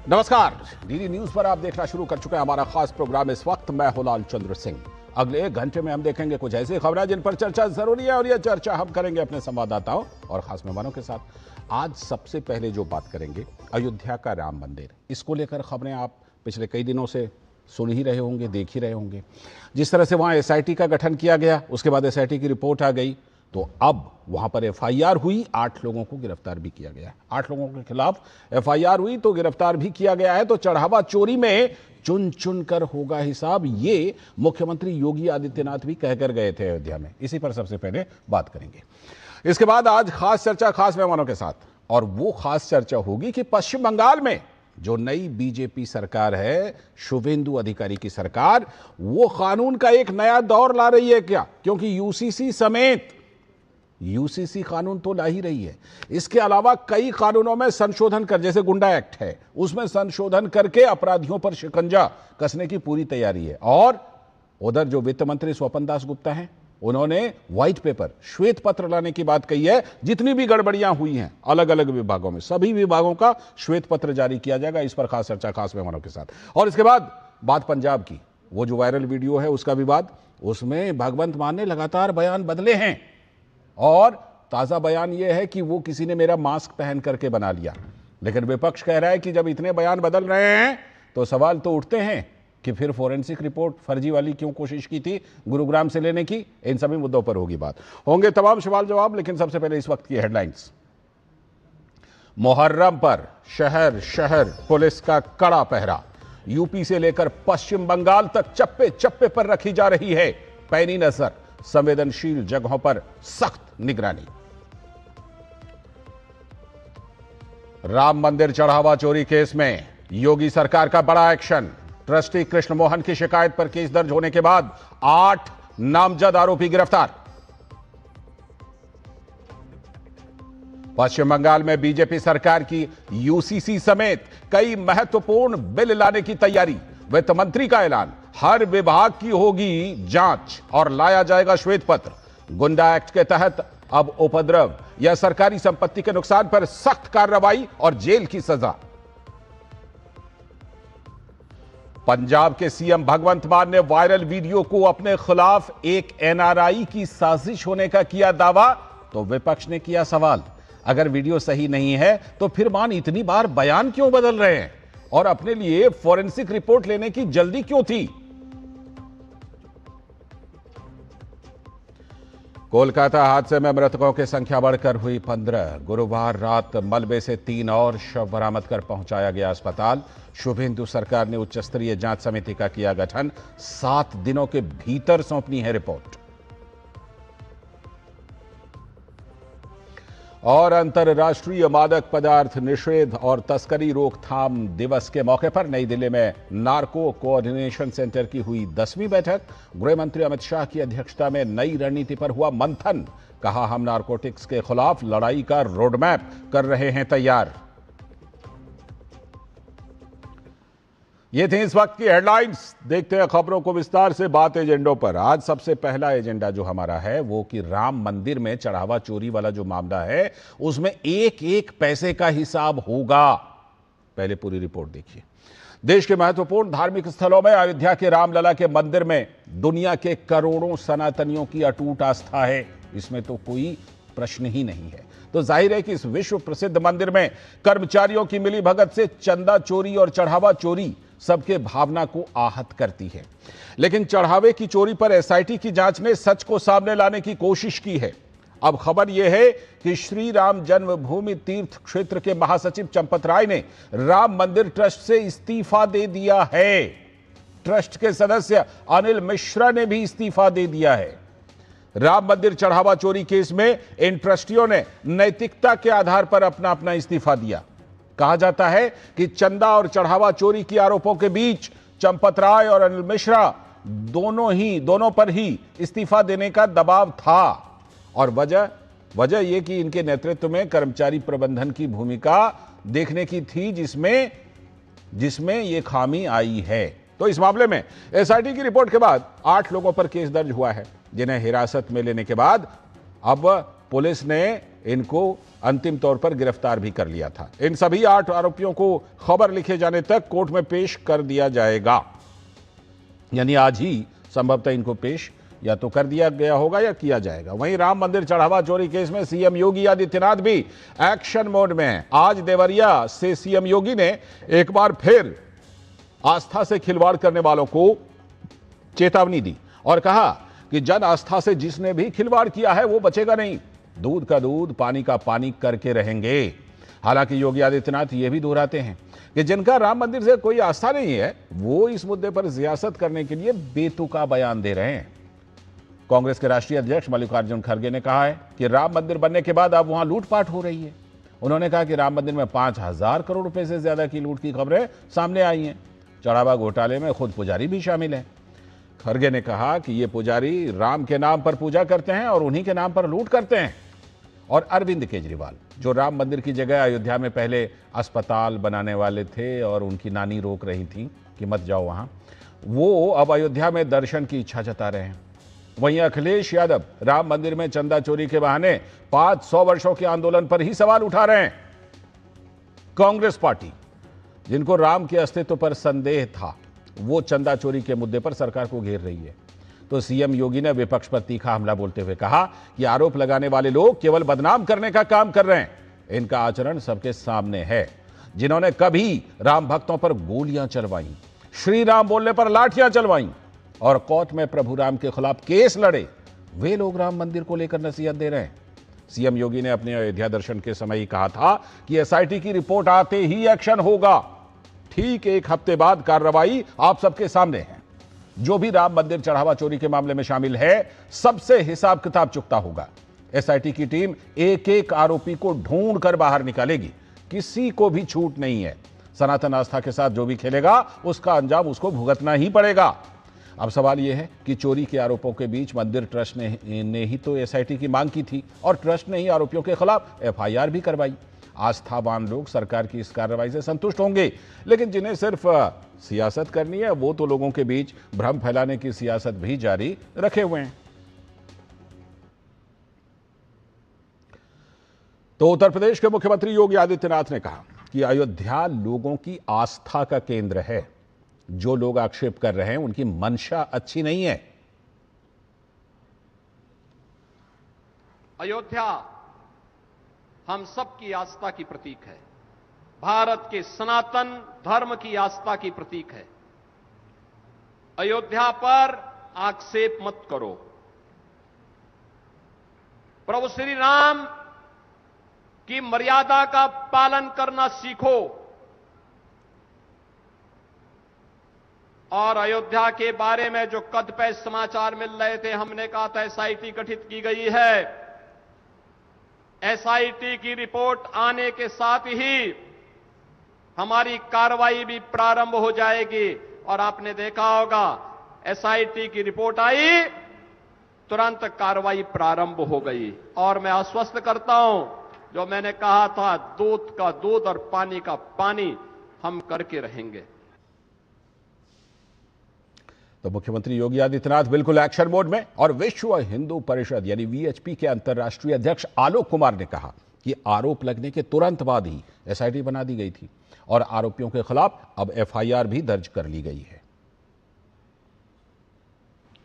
नमस्कार, DD news पर आप देखना शुरू कर चुके हैं हमारा खास प्रोग्राम। इस वक्त मैं हूं लाल चंद्र सिंह। अगले 1 घंटे में हम देखेंगे कुछ ऐसी खबरें जिन पर चर्चा जरूरी है और यह चर्चा हम करेंगे अपने संवाददाताओं और खास मेहमानों के साथ। आज सबसे पहले जो बात करेंगे अयोध्या का राम मंदिर, इसको लेकर खबरें आप पिछले कई दिनों से सुन ही रहे होंगे, देख ही रहे होंगे। जिस तरह से वहां एसआईटी का गठन किया गया, उसके बाद एसआईटी की रिपोर्ट आ गई, तो अब वहां पर एफआईआर हुई, 8 लोगों को गिरफ्तार भी किया गया है। 8 लोगों के खिलाफ एफआईआर हुई तो गिरफ्तार भी किया गया है। तो चढ़ावा चोरी में चुन चुन कर होगा हिसाब, ये मुख्यमंत्री योगी आदित्यनाथ भी कहकर गए थे अयोध्या में। इसी पर सबसे पहले बात करेंगे। इसके बाद आज खास चर्चा खास मेहमानों के साथ, और वो खास चर्चा होगी कि पश्चिम बंगाल में जो नई बीजेपी सरकार है, शुभेंदु अधिकारी की सरकार, वो कानून का एक नया दौर ला रही है क्या? क्योंकि यूसीसी समेत यूसीसी कानून तो ला ही रही है, इसके अलावा कई कानूनों में संशोधन कर, जैसे गुंडा एक्ट है, उसमें संशोधन करके अपराधियों पर शिकंजा कसने की पूरी तैयारी है। और उधर जो वित्त मंत्री स्वपन दास गुप्ता हैं, उन्होंने व्हाइट पेपर, श्वेत पत्र लाने की बात कही है। जितनी भी गड़बड़ियां हुई हैं अलग अलग विभागों में, सभी विभागों का श्वेत पत्र जारी किया जाएगा। इस पर खास चर्चा खास मेहमानों के साथ। और इसके बाद बात पंजाब की, वो जो वायरल वीडियो है उसका विवाद, उसमें भगवंत मान ने लगातार बयान बदले हैं और ताजा बयान यह है कि वो किसी ने मेरा मास्क पहन करके बना लिया। लेकिन विपक्ष कह रहा है कि जब इतने बयान बदल रहे हैं तो सवाल तो उठते हैं कि फिर फोरेंसिक रिपोर्ट फर्जी वाली क्यों कोशिश की थी गुरुग्राम से लेने की। इन सभी मुद्दों पर होगी बात, होंगे तमाम सवाल जवाब। लेकिन सबसे पहले इस वक्त की हेडलाइंस। मुहर्रम पर शहर शहर पुलिस का कड़ा पहरा, यूपी से लेकर पश्चिम बंगाल तक चप्पे चप्पे पर रखी जा रही है पैनी नजर, संवेदनशील जगहों पर सख्त निगरानी। राम मंदिर चढ़ावा चोरी केस में योगी सरकार का बड़ा एक्शन, ट्रस्टी कृष्ण मोहन की शिकायत पर केस दर्ज होने के बाद 8 नामजद आरोपी गिरफ्तार। पश्चिम बंगाल में बीजेपी सरकार की यूसीसी समेत कई महत्वपूर्ण बिल लाने की तैयारी, वित्त मंत्री का ऐलान, हर विभाग की होगी जांच और लाया जाएगा श्वेत पत्र। गुंडा एक्ट के तहत अब उपद्रव या सरकारी संपत्ति के नुकसान पर सख्त कार्रवाई और जेल की सजा। पंजाब के सीएम भगवंत मान ने वायरल वीडियो को अपने खिलाफ एक एनआरआई की साजिश होने का किया दावा, तो विपक्ष ने किया सवाल, अगर वीडियो सही नहीं है तो फिर मान इतनी बार बयान क्यों बदल रहे हैं और अपने लिए फोरेंसिक रिपोर्ट लेने की जल्दी क्यों थी? कोलकाता हादसे में मृतकों की संख्या बढ़कर हुई 15। गुरुवार रात मलबे से 3 और शव बरामद कर पहुंचाया गया अस्पताल। शुभेंदु सरकार ने उच्च स्तरीय जांच समिति का किया गठन, 7 दिनों के भीतर सौंपनी है रिपोर्ट। और अंतर्राष्ट्रीय मादक पदार्थ निषेध और तस्करी रोकथाम दिवस के मौके पर नई दिल्ली में नार्को कोऑर्डिनेशन सेंटर की हुई 10वीं बैठक। गृह मंत्री अमित शाह की अध्यक्षता में नई रणनीति पर हुआ मंथन, कहा हम नार्कोटिक्स के खिलाफ लड़ाई का रोडमैप कर रहे हैं तैयार। ये थी इस वक्त की हेडलाइंस। देखते हैं खबरों को विस्तार से, बात एजेंडों पर। आज सबसे पहला एजेंडा जो हमारा है वो कि राम मंदिर में चढ़ावा चोरी वाला जो मामला है उसमें एक एक पैसे का हिसाब होगा। पहले पूरी रिपोर्ट देखिए। देश के महत्वपूर्ण धार्मिक स्थलों में अयोध्या के रामलला के मंदिर में दुनिया के करोड़ों सनातनियों की अटूट आस्था है, इसमें तो कोई प्रश्न ही नहीं है। तो जाहिर है कि इस विश्व प्रसिद्ध मंदिर में कर्मचारियों की मिलीभगत से चंदा चोरी और चढ़ावा चोरी सबके भावना को आहत करती है। लेकिन चढ़ावे की चोरी पर एसआईटी की जांच ने सच को सामने लाने की कोशिश की है। अब खबर यह है कि श्री राम जन्मभूमि तीर्थ क्षेत्र के महासचिव चंपत राय ने राम मंदिर ट्रस्ट से इस्तीफा दे दिया है। ट्रस्ट के सदस्य अनिल मिश्रा ने भी इस्तीफा दे दिया है। राम मंदिर चढ़ावा चोरी केस में इन ट्रस्टियों ने नैतिकता के आधार पर अपना अपना इस्तीफा दिया। कहा जाता है कि चंदा और चढ़ावा चोरी के आरोपों के बीच चंपत राय और अनिल मिश्रा दोनों पर ही इस्तीफा देने का दबाव था। और वजह यह कि इनके नेतृत्व में कर्मचारी प्रबंधन की भूमिका देखने की थी, जिसमें यह खामी आई है। तो इस मामले में एसआईटी की रिपोर्ट के बाद 8 लोगों पर केस दर्ज हुआ है, जिन्हें हिरासत में लेने के बाद अब पुलिस ने इनको अंतिम तौर पर गिरफ्तार भी कर लिया था। इन सभी 8 आरोपियों को खबर लिखे जाने तक कोर्ट में पेश कर दिया जाएगा, यानी आज ही संभवतः इनको पेश या तो कर दिया गया होगा या किया जाएगा। वहीं राम मंदिर चढ़ावा चोरी केस में सीएम योगी आदित्यनाथ भी एक्शन मोड में हैं। आज देवरिया से सीएम योगी ने एक बार फिर आस्था से खिलवाड़ करने वालों को चेतावनी दी और कहा कि जन आस्था से जिसने भी खिलवाड़ किया है वो बचेगा नहीं, दूध का दूध पानी का पानी करके रहेंगे। हालांकि योगी आदित्यनाथ ये भी दोहराते हैं कि जिनका राम मंदिर से कोई आस्था नहीं है वो इस मुद्दे पर सियासत करने के लिए बेतुका बयान दे रहे हैं। कांग्रेस के राष्ट्रीय अध्यक्ष मल्लिकार्जुन खड़गे ने कहा है कि राम मंदिर बनने के बाद अब वहां लूटपाट हो रही है। उन्होंने कहा कि राम मंदिर में 5,000 करोड़ रुपए से ज्यादा की लूट की खबरें सामने आई हैं। चढ़ावा घोटाले में खुद पुजारी भी शामिल हैं। खड़गे ने कहा कि ये पुजारी राम के नाम पर पूजा करते हैं और उन्हीं के नाम पर लूट करते हैं। और अरविंद केजरीवाल, जो राम मंदिर की जगह अयोध्या में पहले अस्पताल बनाने वाले थे और उनकी नानी रोक रही थी कि मत जाओ वहां, वो अब अयोध्या में दर्शन की इच्छा जता रहे हैं। वहीं अखिलेश यादव राम मंदिर में चंदा चोरी के बहाने 500 वर्षों के आंदोलन पर ही सवाल उठा रहे हैं। कांग्रेस पार्टी, जिनको राम के अस्तित्व पर संदेह था, वो चंदा चोरी के मुद्दे पर सरकार को घेर रही है। तो सीएम योगी ने विपक्ष पर तीखा हमला बोलते हुए कहा कि आरोप लगाने वाले लोग केवल बदनाम करने का काम कर रहे हैं। इनका आचरण सबके सामने है। जिन्होंने कभी राम भक्तों पर गोलियां चलवाई, श्री राम बोलने पर लाठियां चलवाई और कोर्ट में प्रभु राम के खिलाफ केस लड़े, वे लोग राम मंदिर को लेकर नसीहत दे रहे हैं। सीएम योगी ने अपने अयोध्या दर्शन के समय ही कहा था कि एसआईटी की रिपोर्ट आते ही एक्शन होगा। ठीक एक हफ्ते बाद कार्रवाई आप सबके सामने है। जो भी राम मंदिर चढ़ावा चोरी के मामले में शामिल है, सबसे हिसाब किताब चुकता होगा। एसआईटी की टीम एक एक आरोपी को ढूंढ कर बाहर निकालेगी, किसी को भी छूट नहीं है। सनातन आस्था के साथ जो भी खेलेगा उसका अंजाम उसको भुगतना ही पड़ेगा। अब सवाल यह है कि चोरी के आरोपों के बीच मंदिर ट्रस्ट ने ही तो एसआईटी की मांग की थी और ट्रस्ट ने ही आरोपियों के खिलाफ एफआईआर भी करवाई। आस्थावान लोग सरकार की इस कार्रवाई से संतुष्ट होंगे, लेकिन जिन्हें सिर्फ सियासत करनी है वो तो लोगों के बीच भ्रम फैलाने की सियासत भी जारी रखे हुए हैं। तो उत्तर प्रदेश के मुख्यमंत्री योगी आदित्यनाथ ने कहा कि अयोध्या लोगों की आस्था का केंद्र है। जो लोग आक्षेप कर रहे हैं उनकी मंशा अच्छी नहीं है। अयोध्या हम सबकी आस्था की प्रतीक है, भारत के सनातन धर्म की आस्था की प्रतीक है। अयोध्या पर आक्षेप मत करो। प्रभु श्री राम की मर्यादा का पालन करना सीखो और अयोध्या के बारे में जो कदपे समाचार मिल रहे थे, हमने कहा था एसआईटी गठित की गई है। एसआईटी की रिपोर्ट आने के साथ ही हमारी कार्रवाई भी प्रारंभ हो जाएगी। और आपने देखा होगा एसआईटी की रिपोर्ट आई, तुरंत कार्रवाई प्रारंभ हो गई। और मैं आश्वस्त करता हूं, जो मैंने कहा था दूध का दूध और पानी का पानी हम करके रहेंगे। तो मुख्यमंत्री योगी आदित्यनाथ बिल्कुल एक्शन मोड में। और विश्व हिंदू परिषद यानी वीएचपी के अंतर्राष्ट्रीय अध्यक्ष आलोक कुमार ने कहा कि आरोप लगने के तुरंत बाद ही एसआईटी बना दी गई थी और आरोपियों के खिलाफ अब एफआईआर भी दर्ज कर ली गई है।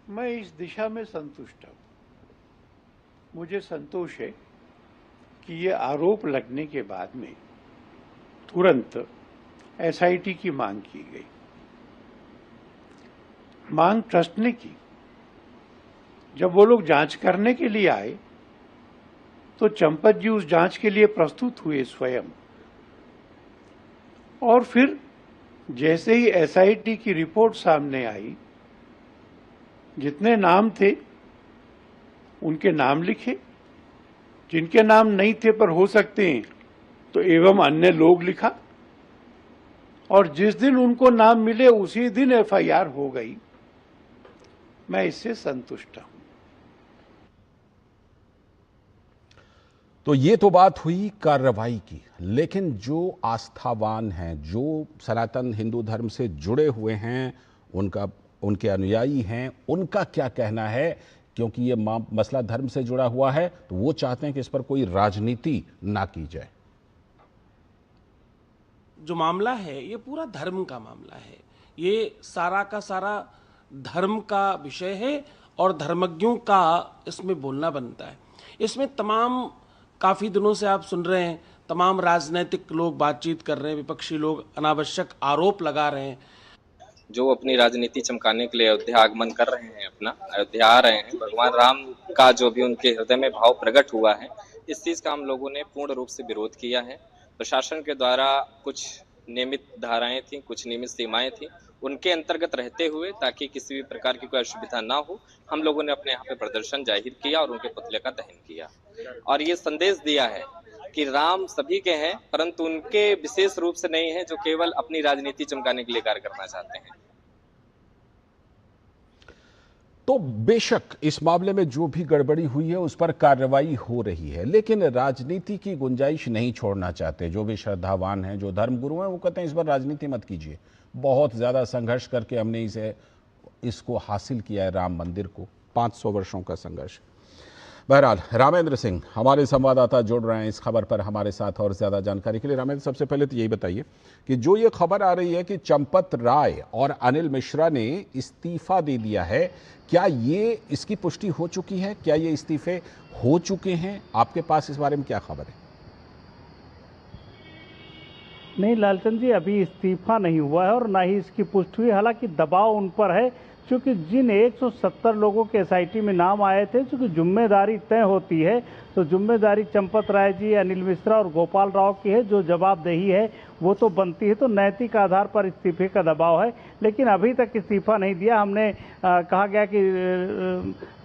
मैं इस दिशा में संतुष्ट हूं। मुझे संतोष है कि ये आरोप लगने के बाद में तुरंत एसआईटी की मांग की गई। मांग ट्रस्ट ने की। जब वो लोग जांच करने के लिए आए तो चंपत जी उस जांच के लिए प्रस्तुत हुए स्वयं। और फिर जैसे ही एसआईटी की रिपोर्ट सामने आई, जितने नाम थे उनके नाम लिखे, जिनके नाम नहीं थे पर हो सकते हैं तो एवं अन्य लोग लिखा, और जिस दिन उनको नाम मिले उसी दिन एफआईआर हो गई। मैं इससे संतुष्ट हूं। तो ये तो बात हुई कार्रवाई की, लेकिन जो आस्थावान हैं, जो सनातन हिंदू धर्म से जुड़े हुए हैं, उनके अनुयायी हैं, उनका क्या कहना है क्योंकि ये मसला धर्म से जुड़ा हुआ है, तो वो चाहते हैं कि इस पर कोई राजनीति ना की जाए। जो मामला है ये पूरा धर्म का मामला है, ये सारा का सारा धर्म का विषय है और धर्मज्ञों का इसमें बोलना बनता है। इसमें तमाम काफ़ी दिनों से आप सुन रहे हैं, तमाम राजनीतिक लोग बातचीत कर रहे हैं, विपक्षी लोग अनावश्यक आरोप लगा रहे हैं। जो अपनी राजनीति चमकाने के लिए अयोध्या आगमन कर रहे हैं, अपना अयोध्या आ रहे हैं, भगवान राम का जो भी उनके हृदय में भाव प्रकट हुआ है, इस चीज़ का हम लोगों ने पूर्ण रूप से विरोध किया है। प्रशासन के द्वारा कुछ नियमित धाराएं थी, कुछ नियमित सीमाएं थी, उनके अंतर्गत रहते हुए ताकि किसी भी प्रकार की कोई असुविधा ना हो, हम लोगों ने अपने यहाँ पे प्रदर्शन जाहिर किया और उनके पुतले का दहन किया और ये संदेश दिया है कि राम सभी के हैं, परंतु उनके विशेष रूप से नहीं है जो केवल अपनी राजनीति चमकाने के लिए कार्य करना चाहते हैं। तो बेशक इस मामले में जो भी गड़बड़ी हुई है उस पर कार्रवाई हो रही है, लेकिन राजनीति की गुंजाइश नहीं छोड़ना चाहते। जो भी श्रद्धावान हैं, जो धर्मगुरु हैं, वो कहते हैं इस पर राजनीति मत कीजिए। बहुत ज़्यादा संघर्ष करके हमने इसको हासिल किया है, राम मंदिर को, 500 वर्षों का संघर्ष। बहरहाल रामेंद्र सिंह हमारे संवाददाता जुड़ रहे हैं इस खबर पर हमारे साथ और ज़्यादा जानकारी के लिए। रामेंद्र, सबसे पहले तो यही बताइए कि जो ये खबर आ रही है कि चंपत राय और अनिल मिश्रा ने इस्तीफा दे दिया है, क्या ये इसकी पुष्टि हो चुकी है? क्या ये इस्तीफे हो चुके हैं? आपके पास इस बारे में क्या खबर है? नहीं लालचंद जी, अभी इस्तीफा नहीं हुआ है और ना ही इसकी पुष्टि हुई। हालांकि दबाव उन पर है, क्योंकि जिन 170 लोगों के एसआईटी में नाम आए थे, क्योंकि जिम्मेदारी तय होती है, तो जिम्मेदारी चंपत राय जी, अनिल मिश्रा और गोपाल राव की है। जो जवाबदेही है वो तो बनती है, तो नैतिक आधार पर इस्तीफे का दबाव है, लेकिन अभी तक इस्तीफा नहीं दिया। हमने कहा गया कि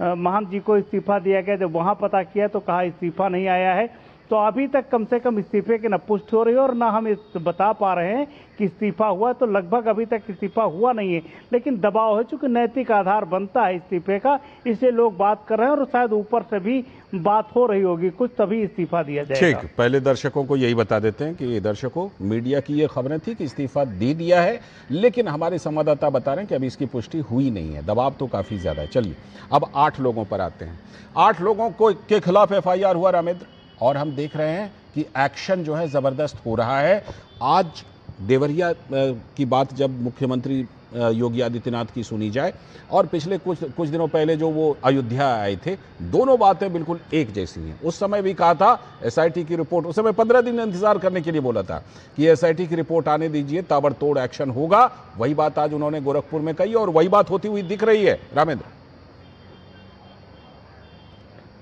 महंत जी को इस्तीफा दिया गया, जब वहाँ पता किया तो कहा इस्तीफा नहीं आया है। तो अभी तक कम से कम इस्तीफे की न पुष्टि हो रही है और ना हम बता पा रहे हैं कि इस्तीफा हुआ, तो लगभग अभी तक इस्तीफा हुआ नहीं है, लेकिन दबाव है, चूंकि नैतिक आधार बनता है इस्तीफे का, इसलिए लोग बात कर रहे हैं और शायद ऊपर से भी बात हो रही होगी कुछ, तभी इस्तीफा दिया जाएगा। ठीक, पहले दर्शकों को यही बता देते हैं कि दर्शकों, मीडिया की ये खबरें थी कि इस्तीफा दे दिया है, लेकिन हमारे संवाददाता बता रहे हैं कि अभी इसकी पुष्टि हुई नहीं है। दबाव तो काफ़ी ज़्यादा है। चलिए अब 8 लोगों पर आते हैं। 8 लोगों के खिलाफ FIR हुआ रामेंद्र, और हम देख रहे हैं कि एक्शन जो है ज़बरदस्त हो रहा है। आज देवरिया की बात जब मुख्यमंत्री योगी आदित्यनाथ की सुनी जाए और पिछले कुछ दिनों पहले जो वो अयोध्या आए थे, दोनों बातें बिल्कुल एक जैसी हैं। उस समय भी कहा था SIT की रिपोर्ट, उस समय 15 दिन इंतजार करने के लिए बोला था कि SIT की रिपोर्ट आने दीजिए, ताबड़तोड़ एक्शन होगा। वही बात आज उन्होंने गोरखपुर में कही और वही बात होती हुई दिख रही है। रामेंद्र,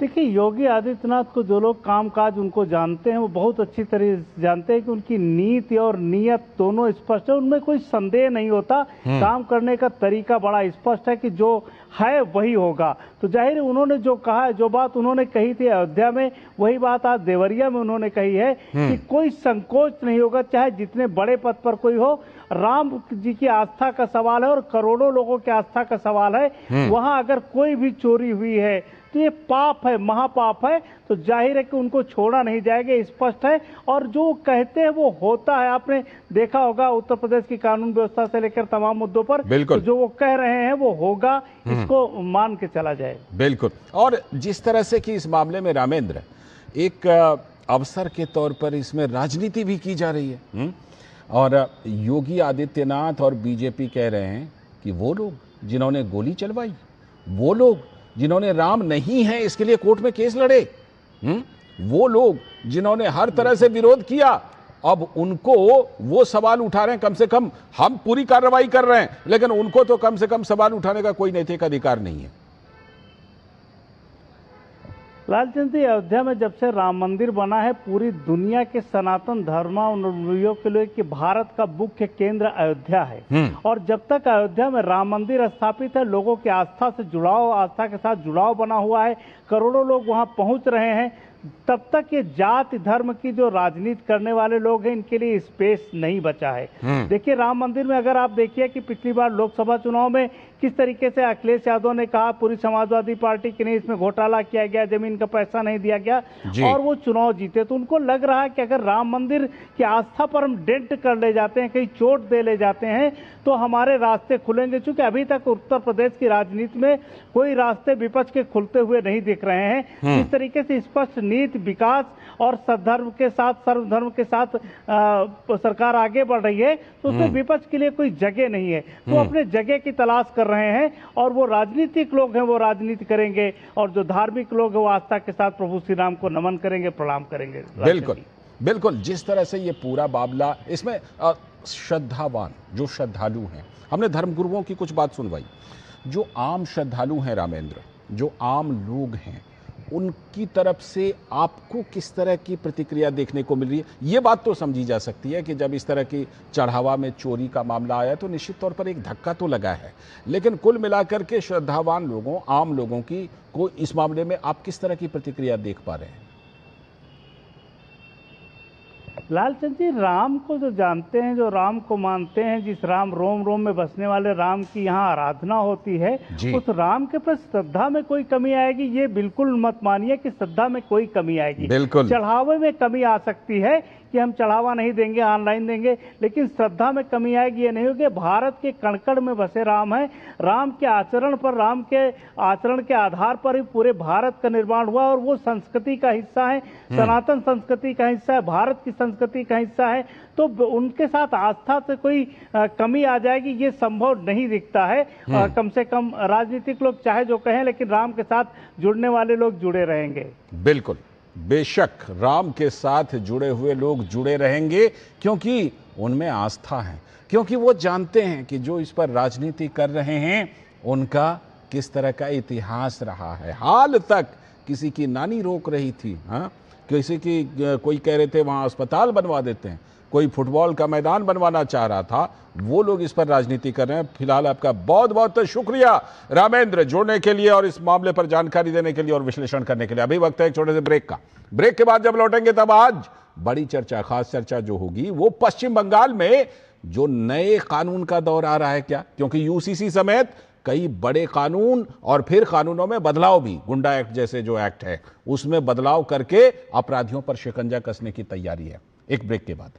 देखिए, योगी आदित्यनाथ को जो लोग कामकाज उनको जानते हैं वो बहुत अच्छी तरह से जानते हैं कि उनकी नीति और नियत दोनों स्पष्ट है, उनमें कोई संदेह नहीं होता। काम करने का तरीका बड़ा स्पष्ट है कि जो है वही होगा। तो जाहिर है उन्होंने जो कहा है, जो बात उन्होंने कही थी अयोध्या में, वही बात आज देवरिया में उन्होंने कही है कि कोई संकोच नहीं होगा, चाहे जितने बड़े पद पर कोई हो। राम जी की आस्था का सवाल है और करोड़ों लोगों की आस्था का सवाल है। वहां अगर कोई भी चोरी हुई है तो ये पाप है, महापाप है, तो जाहिर है कि उनको छोड़ा नहीं जाएगा, स्पष्ट है। और जो कहते हैं वो होता है। आपने देखा होगा उत्तर प्रदेश की कानून व्यवस्था से लेकर तमाम मुद्दों पर, तो जो वो कह रहे हैं वो होगा, इसको मान के चला जाए। बिल्कुल। और जिस तरह से कि इस मामले में रामेंद्र एक अवसर के तौर पर इसमें राजनीति भी की जा रही है, और योगी आदित्यनाथ और बीजेपी कह रहे हैं कि वो लोग जिन्होंने गोली चलवाई, वो लोग जिन्होंने राम नहीं है इसके लिए कोर्ट में केस लड़े, वो लोग जिन्होंने हर तरह से विरोध किया, अब उनको वो सवाल उठा रहे हैं। कम से कम हम पूरी कार्रवाई कर रहे हैं, लेकिन उनको तो कम से कम सवाल उठाने का कोई नैतिक अधिकार नहीं है। लालचंद जी, अयोध्या में जब से राम मंदिर बना है, पूरी दुनिया के सनातन धर्मावलंबियों के लिए कि भारत का मुख्य केंद्र अयोध्या है, और जब तक अयोध्या में राम मंदिर स्थापित है, लोगों की आस्था से जुड़ाव, आस्था के साथ जुड़ाव बना हुआ है, करोड़ों लोग वहां पहुंच रहे हैं। तब तक ये जाति धर्म की जो राजनीति करने वाले लोग हैं इनके लिए स्पेस नहीं बचा है। देखिए राम मंदिर में अगर आप देखिए कि पिछली बार लोकसभा चुनाव में किस तरीके से अखिलेश यादव ने कहा पूरी समाजवादी पार्टी की नहीं, इसमें घोटाला किया गया, जमीन का पैसा नहीं दिया गया और वो चुनाव जीते। तो उनको लग रहा है कि अगर राम मंदिर की आस्था पर हम डेंट कर ले जाते हैं, कहीं चोट दे ले जाते हैं तो हमारे रास्ते खुलेंगे। चूंकि अभी तक उत्तर प्रदेश की राजनीति में कोई रास्ते विपक्ष के खुलते हुए नहीं दिख रहे हैं। इस तरीके से स्पष्ट नीति, विकास और सद्धर्म के साथ, सर्वधर्म के साथ सरकार आगे बढ़ रही है तो उसमें विपक्ष के लिए कोई जगह नहीं है। तो अपने जगह की तलाश कर रहे हैं और वो राजनीतिक लोग हैं वो राजनीति करेंगे और जो धार्मिक लोग हैं वो आस्था के साथ प्रभु श्री राम को नमन करेंगे, प्रणाम करेंगे। बिल्कुल बिल्कुल, जिस तरह से ये पूरा मामला, इसमें श्रद्धावान जो श्रद्धालु हैं, हमने धर्मगुरुओं की कुछ बात सुनवाई, जो आम श्रद्धालु हैं रामेंद्र, जो आम लोग हैं, उनकी तरफ से आपको किस तरह की प्रतिक्रिया देखने को मिल रही है? ये बात तो समझी जा सकती है कि जब इस तरह की चढ़ावा में चोरी का मामला आया तो निश्चित तौर पर एक धक्का तो लगा है, लेकिन कुल मिलाकर के श्रद्धावान लोगों, आम लोगों की को इस मामले में आप किस तरह की प्रतिक्रिया देख पा रहे हैं? लालचंद जी, राम को जो जानते हैं, जो राम को मानते हैं, जिस राम रोम रोम में बसने वाले राम की यहाँ आराधना होती है, उस राम के प्रति श्रद्धा में कोई कमी आएगी ये बिल्कुल मत मानिए कि श्रद्धा में कोई कमी आएगी। बिल्कुल चढ़ावे में कमी आ सकती है कि हम चढ़ावा नहीं देंगे, ऑनलाइन देंगे, लेकिन श्रद्धा में कमी आएगी ये नहीं होगी। भारत के कण-कण में बसे राम है, राम के आचरण पर, राम के आचरण के आधार पर ही पूरे भारत का निर्माण हुआ और वो संस्कृति का हिस्सा है, सनातन संस्कृति का हिस्सा है, भारत की संस्कृति का हिस्सा है। तो उनके साथ आस्था से कोई कमी आ जाएगी ये संभव नहीं दिखता है। कम से कम राजनीतिक लोग चाहे जो कहें, लेकिन राम के साथ जुड़ने वाले लोग जुड़े रहेंगे। बिल्कुल, बेशक राम के साथ जुड़े हुए लोग जुड़े रहेंगे क्योंकि उनमें आस्था है, क्योंकि वो जानते हैं कि जो इस पर राजनीति कर रहे हैं उनका किस तरह का इतिहास रहा है। हाल तक किसी की नानी रोक रही थी, हाँ, किसी की कोई कह रहे थे वहाँ अस्पताल बनवा देते हैं, कोई फुटबॉल का मैदान बनवाना चाह रहा था, वो लोग इस पर राजनीति कर रहे हैं। फिलहाल आपका बहुत बहुत शुक्रिया रामेंद्र, जुड़ने के लिए और इस मामले पर जानकारी देने के लिए और विश्लेषण करने के लिए। अभी वक्त है एक छोटे से ब्रेक का। ब्रेक के बाद जब लौटेंगे तब आज बड़ी चर्चा, खास चर्चा जो होगी वो पश्चिम बंगाल में जो नए कानून का दौर आ रहा है क्या, क्योंकि यूसीसी समेत कई बड़े कानून और फिर कानूनों में बदलाव भी, गुंडा एक्ट जैसे जो एक्ट है उसमें बदलाव करके अपराधियों पर शिकंजा कसने की तैयारी है। एक ब्रेक के बाद।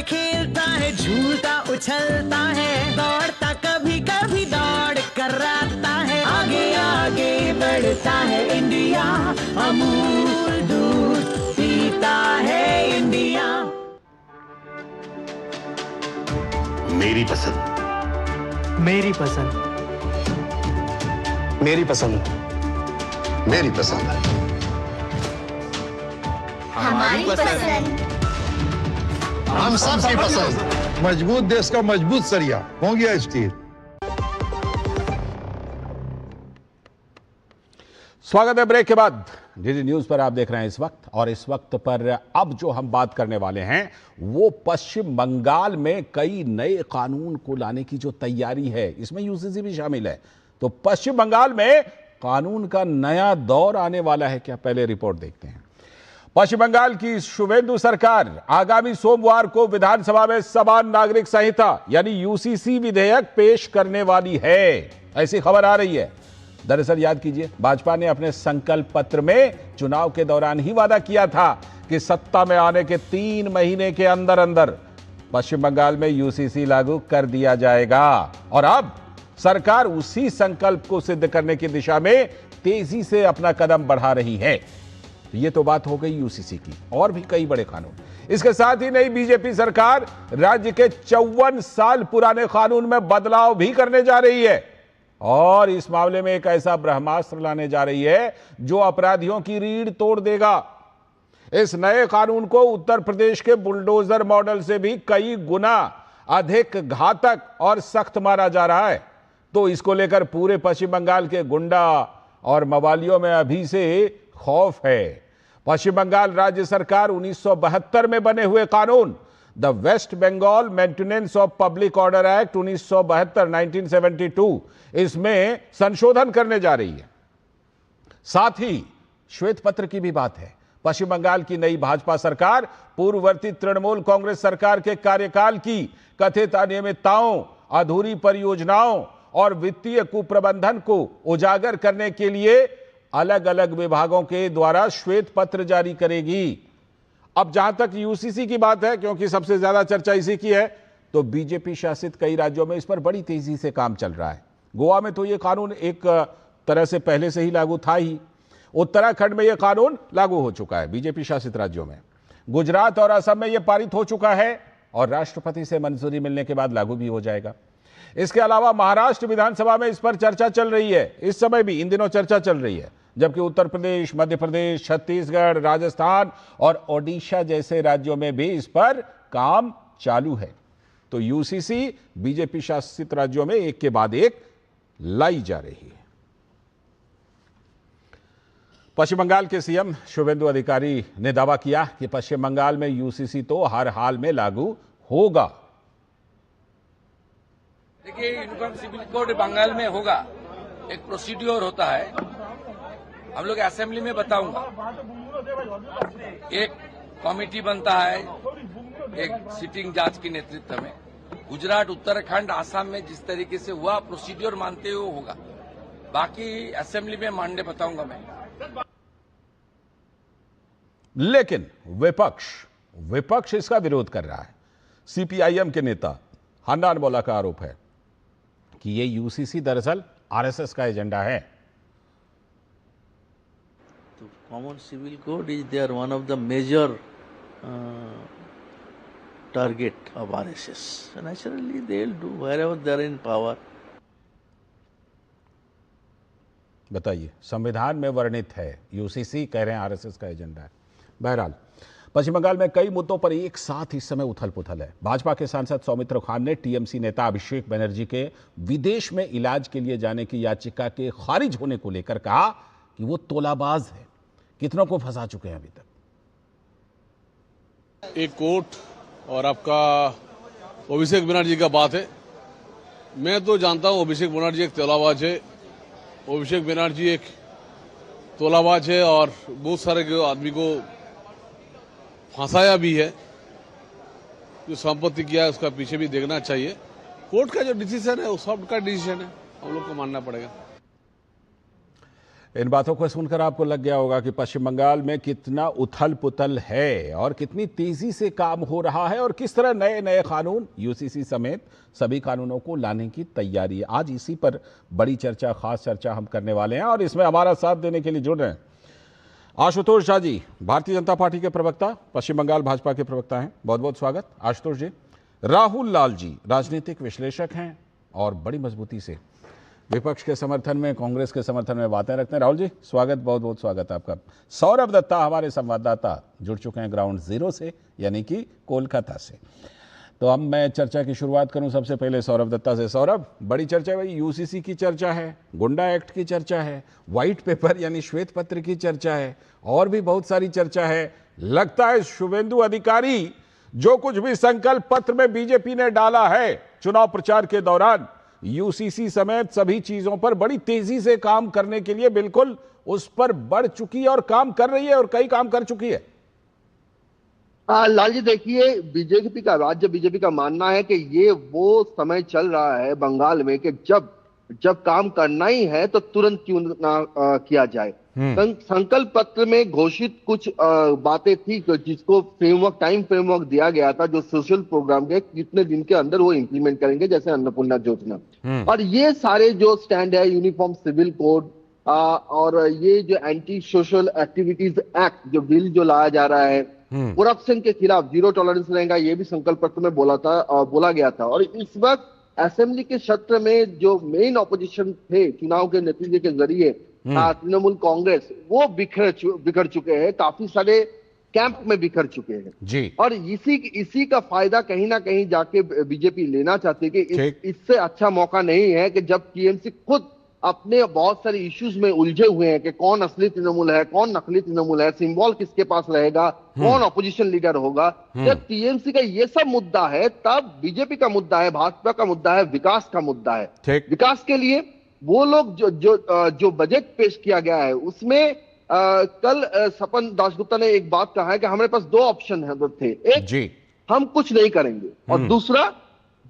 खेलता है, झूलता उछलता है, दौड़ता कभी कभी दौड़ कराता है, आगे आगे बढ़ता है इंडिया, अमूल दूध पीता है इंडिया। मेरी पसंद, मेरी पसंद, मेरी पसंद, मेरी पसंद, हमारी पसंद, हम सबकी पसंद। मजबूत देश का मजबूत सरिया हो गया स्टील। स्वागत है ब्रेक के बाद। डीडी न्यूज पर आप देख रहे हैं इस वक्त, और इस वक्त पर अब जो हम बात करने वाले हैं वो पश्चिम बंगाल में कई नए कानून को लाने की जो तैयारी है, इसमें यूसीसी भी शामिल है। तो पश्चिम बंगाल में कानून का नया दौर आने वाला है क्या, पहले रिपोर्ट देखते हैं। पश्चिम बंगाल की शुवेंदु सरकार आगामी सोमवार को विधानसभा में समान नागरिक संहिता यानी यूसीसी विधेयक पेश करने वाली है, ऐसी खबर आ रही है। दरअसल याद कीजिए, भाजपा ने अपने संकल्प पत्र में चुनाव के दौरान ही वादा किया था कि सत्ता में आने के 3 महीने के अंदर अंदर पश्चिम बंगाल में यूसीसी लागू कर दिया जाएगा। और अब सरकार उसी संकल्प को सिद्ध करने की दिशा में तेजी से अपना कदम बढ़ा रही है। ये तो बात हो गई यूसीसी की, और भी कई बड़े कानून। इसके साथ ही नई बीजेपी सरकार राज्य के 54 साल पुराने कानून में बदलाव भी करने जा रही है, और इस मामले में एक ऐसा ब्रह्मास्त्र लाने जा रही है जो अपराधियों की रीढ़ तोड़ देगा। इस नए कानून को उत्तर प्रदेश के बुलडोजर मॉडल से भी कई गुना अधिक घातक और सख्त माना जा रहा है। तो इसको लेकर पूरे पश्चिम बंगाल के गुंडा और मवालियों में अभी से खौफ है। पश्चिम बंगाल राज्य सरकार 1972 में बने हुए कानून the West Bengal maintenance of public order act 1972 1972 इसमें संशोधन करने जा रही है। साथ ही श्वेत पत्र की भी बात है। पश्चिम बंगाल की नई भाजपा सरकार पूर्ववर्ती तृणमूल कांग्रेस सरकार के कार्यकाल की कथित अनियमितताओं, अधूरी परियोजनाओं और वित्तीय कुप्रबंधन को उजागर करने के लिए अलग अलग विभागों के द्वारा श्वेत पत्र जारी करेगी। अब जहां तक यूसीसी की बात है, क्योंकि सबसे ज्यादा चर्चा इसी की है, तो बीजेपी शासित कई राज्यों में इस पर बड़ी तेजी से काम चल रहा है। गोवा में तो यह कानून एक तरह से पहले से ही लागू था ही। उत्तराखंड में यह कानून लागू हो चुका है बीजेपी शासित राज्यों में। गुजरात और असम में यह पारित हो चुका है और राष्ट्रपति से मंजूरी मिलने के बाद लागू भी हो जाएगा। इसके अलावा महाराष्ट्र विधानसभा में इस पर चर्चा चल रही है। इस समय भी इन दिनों चर्चा चल रही है, जबकि उत्तर प्रदेश, मध्य प्रदेश, छत्तीसगढ़, राजस्थान और ओडिशा जैसे राज्यों में भी इस पर काम चालू है। तो यूसीसी बीजेपी शासित राज्यों में एक के बाद एक लाई जा रही है। पश्चिम बंगाल के सीएम शुभेंदु अधिकारी ने दावा किया कि पश्चिम बंगाल में यूसीसी तो हर हाल में लागू होगा। देखिए, यूनिफॉर्म सिविल कोड बंगाल में होगा, एक प्रोसीड्योर होता है। हम लोग असेंबली में बताऊंगा। एक कमेटी बनता है एक सिटिंग जज के नेतृत्व में। गुजरात, उत्तराखंड, आसाम में जिस तरीके से हुआ प्रोसीड्योर मानते हुए होगा। बाकी असेंबली में मानने बताऊंगा मैं। लेकिन विपक्ष इसका विरोध कर रहा है। सीपीआईएम के नेता हन्नान मोल्ला का आरोप है कि ये यूसीसी दरअसल आरएसएस का एजेंडा है। तो common civil code is there one of the major target of RSS. Naturally they will do wherever they are in power. बताइए, संविधान में वर्णित है, यूसीसी कह रहे हैं आरएसएस का एजेंडा है। बहरहाल पश्चिम बंगाल में कई मुद्दों पर एक साथ इस समय उथल पुथल है। भाजपा के सांसद सौमित्र खान ने टीएमसी नेता अभिषेक बनर्जी के विदेश में इलाज के लिए जाने की याचिका के खारिज होने को लेकर कहा कि वो तोलाबाज है। कितनों को फंसा चुके हैं अभी तक। एक कोर्ट और आपका अभिषेक बनर्जी का बात है। मैं तो जानता हूं अभिषेक बनर्जी एक तोलाबाज है। अभिषेक बनर्जी एक तोलाबाज है और बहुत सारे आदमी को फंसाया भी है। जो संपत्ति किया है उसका पीछे भी देखना चाहिए। कोर्ट का जो डिसीजन है वो सबका डिसीजन है, हम लोग को मानना पड़ेगा। इन बातों को सुनकर आपको लग गया होगा कि पश्चिम बंगाल में कितना उथल पुथल है और कितनी तेजी से काम हो रहा है और किस तरह नए नए कानून यूसीसी समेत सभी कानूनों को लाने की तैयारी है। आज इसी पर बड़ी चर्चा, खास चर्चा हम करने वाले हैं और इसमें हमारा साथ देने के लिए जुड़ रहे हैं आशुतोष झा जी, भारतीय जनता पार्टी के प्रवक्ता, पश्चिम बंगाल भाजपा के प्रवक्ता हैं। बहुत बहुत स्वागत आशुतोष जी। राहुल लाल जी राजनीतिक विश्लेषक हैं और बड़ी मजबूती से विपक्ष के समर्थन में, कांग्रेस के समर्थन में बातें रखते हैं। राहुल जी स्वागत, बहुत बहुत स्वागत आपका। सौरभ दत्ता हमारे संवाददाता जुड़ चुके हैं ग्राउंड जीरो से, यानी कि कोलकाता से। तो अब मैं चर्चा की शुरुआत करूं सबसे पहले सौरभ दत्ता से। सौरभ, बड़ी चर्चा है भाई, यूसीसी की चर्चा है, गुंडा एक्ट की चर्चा है, व्हाइट पेपर यानी श्वेत पत्र की चर्चा है और भी बहुत सारी चर्चा है। लगता है शुभेंदु अधिकारी जो कुछ भी संकल्प पत्र में बीजेपी ने डाला है चुनाव प्रचार के दौरान, यूसीसी समेत सभी चीजों पर बड़ी तेजी से काम करने के लिए बिल्कुल उस पर बढ़ चुकी है और काम कर रही है और कई काम कर चुकी है। लाल जी देखिए, बीजेपी का राज्य बीजेपी का मानना है कि ये वो समय चल रहा है बंगाल में कि जब काम करना ही है तो तुरंत क्यों ना किया जाए। संकल्प पत्र में घोषित कुछ बातें थी जिसको टाइम फ्रेमवर्क दिया गया था, जो सोशल प्रोग्राम के कितने दिन के अंदर वो इंप्लीमेंट करेंगे, जैसे अन्नपूर्णा योजना। और ये सारे जो स्टैंड है, यूनिफॉर्म सिविल कोड और ये जो एंटी सोशल एक्टिविटीज एक्ट जो बिल जो लाया जा रहा है, करप्शन के खिलाफ जीरो टॉलरेंस रहेगा, ये भी संकल्प पत्र में बोला गया था। और इस वक्त असेंबली के सत्र में जो मेन ऑपोजिशन थे चुनाव के नतीजे के जरिए, तृणमूल कांग्रेस, वो बिखर चुके हैं, काफी सारे कैंप में बिखर चुके हैं जी। और इसी का फायदा कहीं ना कहीं जाके बीजेपी लेना चाहती है कि इससे अच्छा मौका नहीं है कि जब टीएमसी खुद अपने बहुत सारे इश्यूज में उलझे हुए हैं कि कौन असली तृणमूल है, कौन नकली तृणमूल है, सिंबल किसके पास रहेगा, कौन ऑपोजिशन लीडर होगा। जब टीएमसी का ये सब मुद्दा है, तब बीजेपी का मुद्दा है, भाजपा का मुद्दा है, विकास का मुद्दा है। विकास के लिए वो लोग जो बजट पेश किया गया है उसमें कल सपन दासगुप्ता ने एक बात कहा है कि हमारे पास दो ऑप्शन थे, एक हम कुछ नहीं करेंगे और दूसरा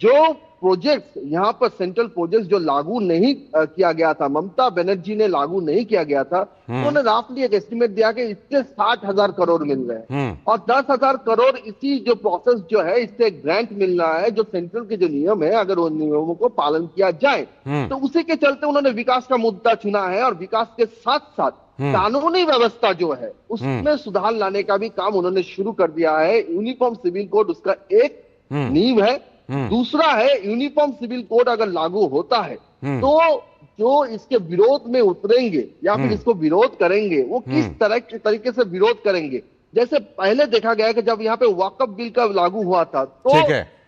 जो प्रोजेक्ट्स यहाँ पर सेंट्रल प्रोजेक्ट्स जो लागू नहीं किया गया था, ममता बनर्जी ने लागू नहीं किया गया था, तो उन्होंने राफली एक एस्टिमेट दिया कि इससे 60,000 करोड़ मिल रहे हैं और 10,000 करोड़ इसी जो प्रोसेस जो है इससे ग्रांट मिल रहा है, जो सेंट्रल के जो नियम है अगर उन नियमों को पालन किया जाए तो उसी के चलते उन्होंने विकास का मुद्दा चुना है और विकास के साथ साथ कानूनी व्यवस्था जो है उसमें सुधार लाने का भी काम उन्होंने शुरू कर दिया है। यूनिफॉर्म सिविल कोड उसका एक नींव है। दूसरा है यूनिफॉर्म सिविल कोड अगर लागू होता है तो जो इसके विरोध में उतरेंगे या फिर इसको विरोध करेंगे वो किस तरह के तरीके से विरोध करेंगे। जैसे पहले देखा गया कि जब यहाँ पे वक्फ बिल का लागू हुआ था तो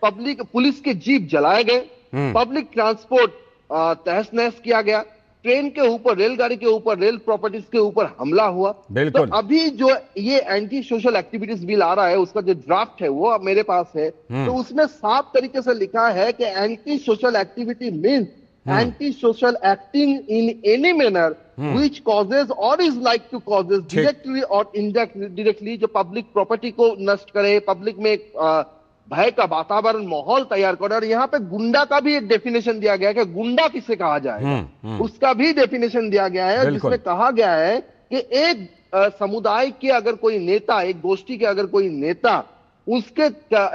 पब्लिक पुलिस के जीप जलाए गए, पब्लिक ट्रांसपोर्ट तहस नहस किया गया, ट्रेन के ऊपर, रेलगाड़ी के ऊपर, रेल प्रॉपर्टीज के ऊपर हमला हुआ। तो अभी जो ये एंटी सोशल एक्टिविटीज बिल आ रहा है उसका जो ड्राफ्ट है वो मेरे पास है, तो उसमें साफ तरीके से लिखा है कि anti social activity means anti social acting in any manner which causes or is like to causes directly or indirectly जो पब्लिक प्रॉपर्टी को नष्ट करे, पब्लिक में भय का वातावरण माहौल तैयार करे। और यहाँ पे गुंडा का भी एक डेफिनेशन दिया गया है कि गुंडा किसे कहा जाए, उसका भी डेफिनेशन दिया गया है जिसमें कहा गया है कि एक समुदाय के अगर कोई नेता, एक गोष्ठी के अगर कोई नेता, उसके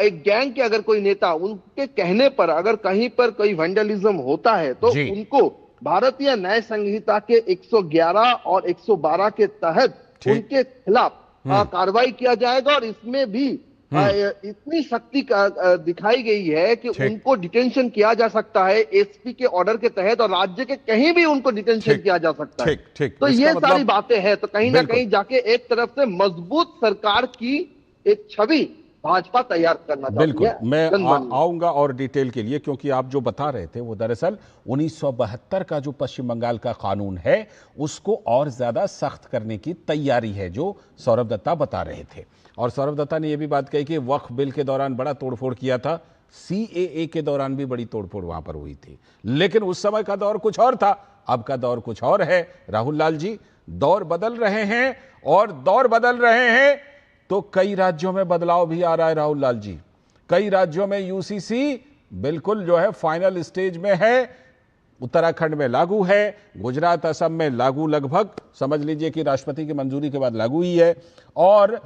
एक गैंग के अगर कोई नेता उनके कहने पर अगर कहीं पर कोई वैंडलिज्म होता है तो उनको भारतीय न्याय संहिता के 111 और 112 के तहत उनके खिलाफ कार्रवाई किया जाएगा। और इसमें भी इतनी शक्ति दिखाई गई है कि उनको डिटेंशन किया जा सकता है एसपी के ऑर्डर के तहत और राज्य के कहीं भी उनको डिटेंशन किया जा सकता है। तो ये सारी बातें हैं, तो कहीं ना कहीं जाके एक तरफ से मजबूत सरकार की एक छवि भाजपा तैयार करना बिल्कुल मैं आऊंगा और डिटेल के लिए, क्योंकि आप जो बता रहे थे वो दरअसल 1972 का जो पश्चिम बंगाल का कानून है उसको और ज्यादा सख्त करने की तैयारी है जो सौरभ दत्ता बता रहे थे। और सौरभ दत्ता ने यह भी बात कही कि वक्फ बिल के दौरान बड़ा तोड़फोड़ किया था, सीएए के दौरान भी बड़ी तोड़फोड़ वहां पर हुई थी, लेकिन उस समय का दौर कुछ और था, अब का दौर कुछ और है। राहुल लाल जी, दौर बदल रहे हैं और दौर बदल रहे हैं तो कई राज्यों में बदलाव भी आ रहा है। राहुल लाल जी, कई राज्यों में यूसीसी बिल्कुल जो है फाइनल स्टेज में है, उत्तराखंड में लागू है, गुजरात असम में लागू लगभग समझ लीजिए कि राष्ट्रपति की मंजूरी के बाद लागू ही है, और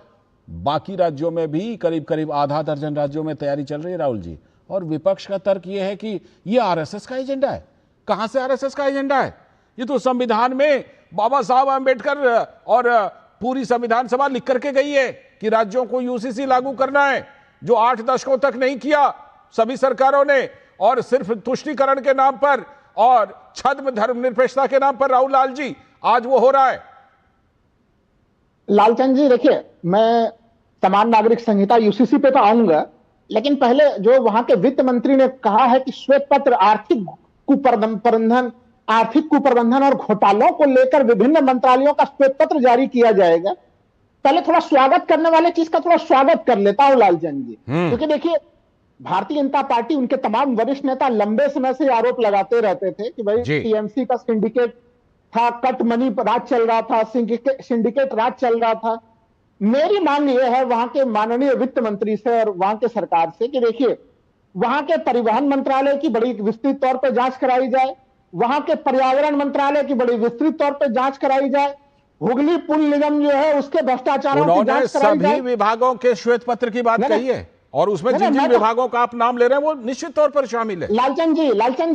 बाकी राज्यों में भी करीब करीब आधा दर्जन राज्यों में तैयारी चल रही है। राहुल जी, और विपक्ष का तर्क यह है कि यह आरएसएस का एजेंडा है। कहां से आरएसएस का एजेंडा है? ये तो संविधान में बाबा साहब आंबेडकर और पूरी संविधान सभा लिख करके गई है कि राज्यों को यूसीसी लागू करना है, जो 8 दशकों तक नहीं किया सभी सरकारों ने, और सिर्फ तुष्टीकरण के नाम पर और छद्म धर्मनिरपेक्षता के नाम पर। राहुल लाल जी, आज वो हो रहा है। लालचंद जी, देखिए, मैं समान नागरिक संहिता यूसीसी पे तो आऊंगा, लेकिन पहले जो वहां के वित्त मंत्री ने कहा है कि श्वेत पत्र आर्थिक कुप्रबंधन और घोटालों को लेकर विभिन्न मंत्रालयों का श्वेत पत्र जारी किया जाएगा, पहले थोड़ा स्वागत करने वाले चीज का थोड़ा स्वागत कर लेता हूं लालचंद जी। क्योंकि देखिए, भारतीय जनता पार्टी, उनके तमाम वरिष्ठ नेता लंबे समय से आरोप लगाते रहते थे कि भाई टीएमसी का सिंडिकेट था, कट मनी राज चल रहा था, सिंडिकेट राज चल रहा था। मेरी मांग यह है वहां के माननीय वित्त मंत्री से और वहां के सरकार से कि देखिए, वहां के परिवहन मंत्रालय की बड़ी विस्तृत तौर पर जांच कराई जाए, वहां के पर्यावरण मंत्रालय की बड़ी विस्तृत तौर पर जांच कराई जाए, हुगली पुल निगम जो है उसके भ्रष्टाचारों की जांच कराई जाए। सभी विभागों के श्वेत पत्र की बात कही है, और उसमें जिन जिन विभागों का आप नाम ले रहे हैं वो निश्चित तौर पर शामिल है। लालचंद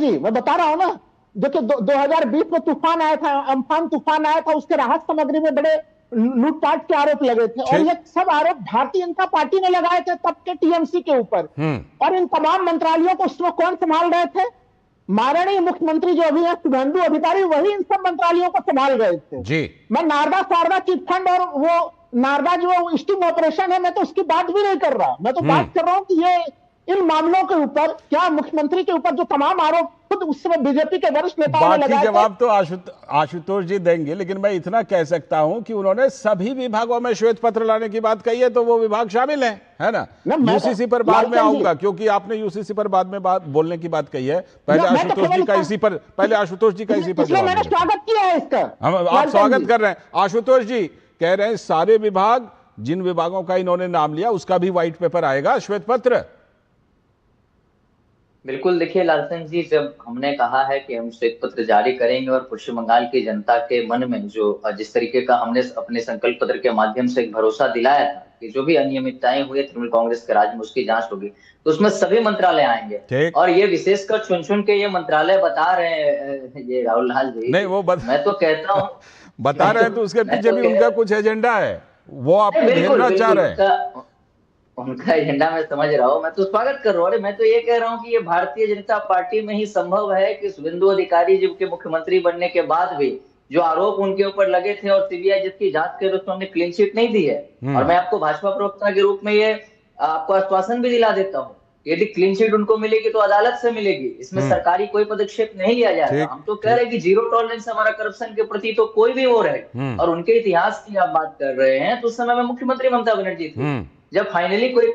जी, मैं बता रहा हूं ना, देखिए 2020 में तूफान आया था, अम्फान तूफान आया था, उसके राहत सामग्री में बड़े लूटपाट के आरोप लगे थे, और ये सब आरोप भारतीय जनता पार्टी ने लगाए थे तब के टीएमसी के ऊपर। और इन तमाम मंत्रालयों को उसमें कौन संभाल रहे थे? माननीय मुख्यमंत्री जो अभी है शुभेंदु अधिकारी, वही इन सब मंत्रालयों को संभाल रहे थे जी। मैं नारदा शारदा चिट फंड और वो नारदा जो स्टिंग ऑपरेशन है, मैं तो उसकी बात भी नहीं कर रहा, मैं तो बात कर रहा हूं कि ये इन मामलों के ऊपर क्या मुख्यमंत्री के ऊपर जो तमाम आरोप खुद उस समय बीजेपी के वरिष्ठ नेताओं ने लगाए बाकी थे, जवाब तो आशुतोष जी देंगे, लेकिन मैं इतना कह सकता हूं कि उन्होंने सभी विभागों में श्वेत पत्र लाने की बात कही है, तो वो विभाग शामिल है ना? यूसीसी पर बाद में आऊंगा, क्योंकि आपने यूसीसी पर बाद में बोलने की बात कही है। पहले आशुतोष जी का इसी पर जवाब मैंने स्वागत किया है इसका। आप स्वागत कर रहे हैं। आशुतोष जी कह रहे हैं सारे विभाग, जिन विभागों का इन्होंने नाम लिया उसका भी व्हाइट पेपर आएगा, श्वेत पत्र। बिल्कुल, देखिए लालचंद जी, जब हमने कहा है कि हम श्वेत पत्र जारी करेंगे और पश्चिम बंगाल की जनता के मन में जो जिस तरीके का हमने अपने संकल्प पत्र के माध्यम से एक भरोसा दिलाया था कि जो भी अनियमितताएं हुई तृणमूल कांग्रेस के राज में उसकी जांच होगी, तो उसमें सभी मंत्रालय आएंगे। और ये विशेषकर चुन चुन के ये मंत्रालय बता रहे हैं ये राहुल लाल जी, नहीं वो मैं तो कहता हूँ बता रहे हैं, तो उसके पीछे भी उनका कुछ एजेंडा है, वो आपको घेरना चाह रहे हैं। उनका एजेंडा मैं समझ रहा हूँ, मैं तो स्वागत कर रहा हूँ। अरे मैं तो ये कह रहा हूँ कि ये भारतीय जनता पार्टी में ही संभव है कि शुभेंदु अधिकारी जी के मुख्यमंत्री बनने के बाद भी जो आरोप उनके ऊपर लगे थे और सीबीआई जिसकी जांच कर रही है, उन्होंने क्लीन चिट नहीं दी है। और मैं आपको भाजपा प्रवक्ता के रूप में ये आपको आश्वासन भी दिला देता हूँ, यदि क्लीन चिट उनको मिलेगी तो अदालत से मिलेगी, इसमें सरकारी कोई पदक्षेप नहीं लिया जाएगा। हम तो कह रहे हैं कि जीरो टॉलरेंस हमारा करप्शन के प्रति तो कोई भी वो रहे। और उनके इतिहास की आप बात कर रहे हैं, तो उस समय में मुख्यमंत्री ममता बनर्जी थी। जब फाइनली कोई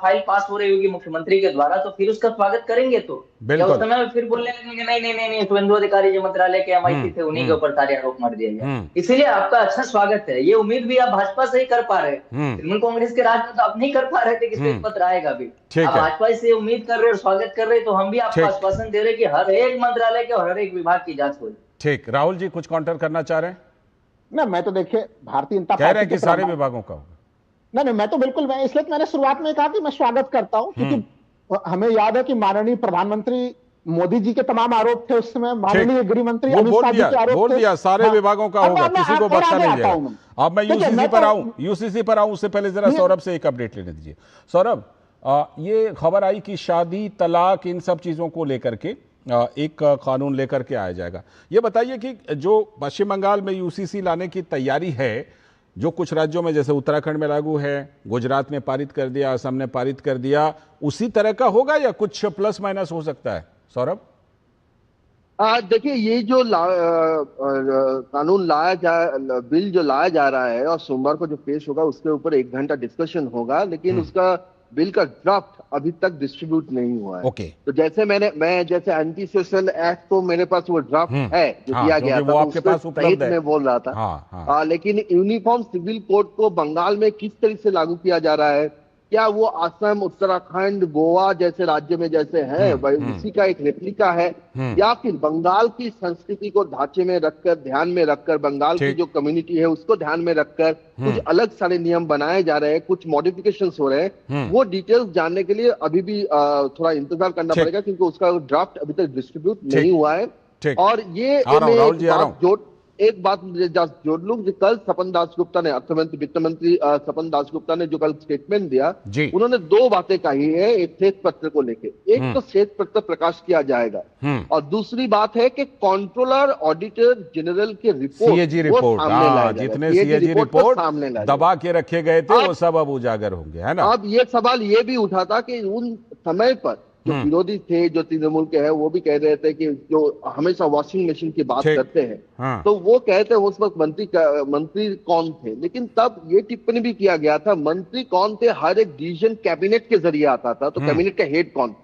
फाइल पास हो रही होगी मुख्यमंत्री के द्वारा, तो फिर उसका स्वागत करेंगे। तो क्या उस समय फिर बोलने लगेंगे नहीं शुभेंदु अधिकारी जो मंत्रालय के एमआईसी थे उन्हीं के ऊपर सारे आरोप मर दिए गए। इसीलिए आपका अच्छा स्वागत है। ये उम्मीद भी आप भाजपा से ही कर पा रहे हैं, तृणमूल कांग्रेस के राज में तो आप नहीं कर पा रहे थे कि श्वेत पत्र आएगा भी। आप भाजपा से उम्मीद कर रहे और स्वागत कर रहे, तो हम भी आपको आश्वासन दे रहे कि हर एक मंत्रालय के और हर एक विभाग की जांच होगी। ठीक, राहुल जी कुछ काउंटर करना चाह रहे हैं? ना, मैं तो देखिए भारतीय जनता पार्टी कह रहे हैं कि सारे विभागों का होगा। नहीं, मैं तो बिल्कुल, मैं इसलिए मैंने शुरुआत में कहा कि मैं स्वागत करता हूं, क्योंकि हमें याद है कि माननीय प्रधानमंत्री मोदी जी के तमाम आरोप थे उस समय, माननीय गृह मंत्री अमित शाह जी के आरोप थे। बोल दिया सारे विभागों का होगा, किसी को बख्शा नहीं जाएगा। अब मैं यूसीसी पर आऊं, उससे पहले जरा सौरभ से एक अपडेट लेने दीजिए। सौरभ, ये खबर आई कि शादी, तलाक, इन सब चीजों को लेकर के एक कानून लेकर के आया जाएगा। ये बताइए कि जो पश्चिम बंगाल में यूसीसी लाने की तैयारी है, जो कुछ राज्यों में जैसे उत्तराखंड में लागू है, गुजरात ने पारित कर दिया, असम ने पारित कर दिया, उसी तरह का होगा या कुछ प्लस माइनस हो सकता है? सौरभ, देखिए ये जो कानून बिल जो लाया जा रहा है और सोमवार को जो पेश होगा उसके ऊपर 1 घंटा डिस्कशन होगा, लेकिन उसका बिल का ड्राफ्ट अभी तक डिस्ट्रीब्यूट नहीं हुआ है। तो जैसे मैं जैसे एंटी सोशल एक्ट तो मेरे पास वो ड्राफ्ट है जो दिया गया था, आपके पास उपलब्ध है। मैं बोल रहा था। लेकिन यूनिफॉर्म सिविल कोड को बंगाल में किस तरह से लागू किया जा रहा है, क्या वो असम, उत्तराखंड, गोवा जैसे राज्य में जैसे है उसी का एक रेप्लिका है, या फिर बंगाल की संस्कृति को ढांचे में रखकर, ध्यान में रखकर, बंगाल की जो कम्युनिटी है उसको ध्यान में रखकर कुछ अलग सारे नियम बनाए जा रहे हैं, कुछ मॉडिफिकेशंस हो रहे हैं। वो डिटेल्स जानने के लिए अभी भी थोड़ा इंतजार करना पड़ेगा, क्योंकि उसका ड्राफ्ट अभी तक डिस्ट्रीब्यूट नहीं हुआ है। और ये एक बात जोड़ लूं, कल सपन दासगुप्ता ने, अर्थमंत्री वित्त मंत्री सपन दासगुप्ता ने जो कल स्टेटमेंट दिया, उन्होंने 2 बातें कही है एक श्वेत पत्र को लेके। एक तो श्वेत पत्र प्रकाश किया जाएगा, और दूसरी बात है कि कंट्रोलर ऑडिटर जनरल के रिपोर्ट, सीएजी रिपोर्ट, जितने सीएजी रिपोर्ट दबा के रखे गए थे वो सब अब उजागर होंगे, है ना? अब ये सवाल ये भी उठा था कि उन समय पर जो विरोधी थे, जो तृणमूल के हैं, वो भी कह रहे थे कि जो हमेशा वॉशिंग मशीन की बात करते हैं, तो वो कहते हैं उस वक्त मंत्री कौन थे, लेकिन तब ये टिप्पणी भी किया गया था मंत्री कौन थे, हर एक डिसीजन कैबिनेट के जरिए आता था, तो कैबिनेट का हेड कौन,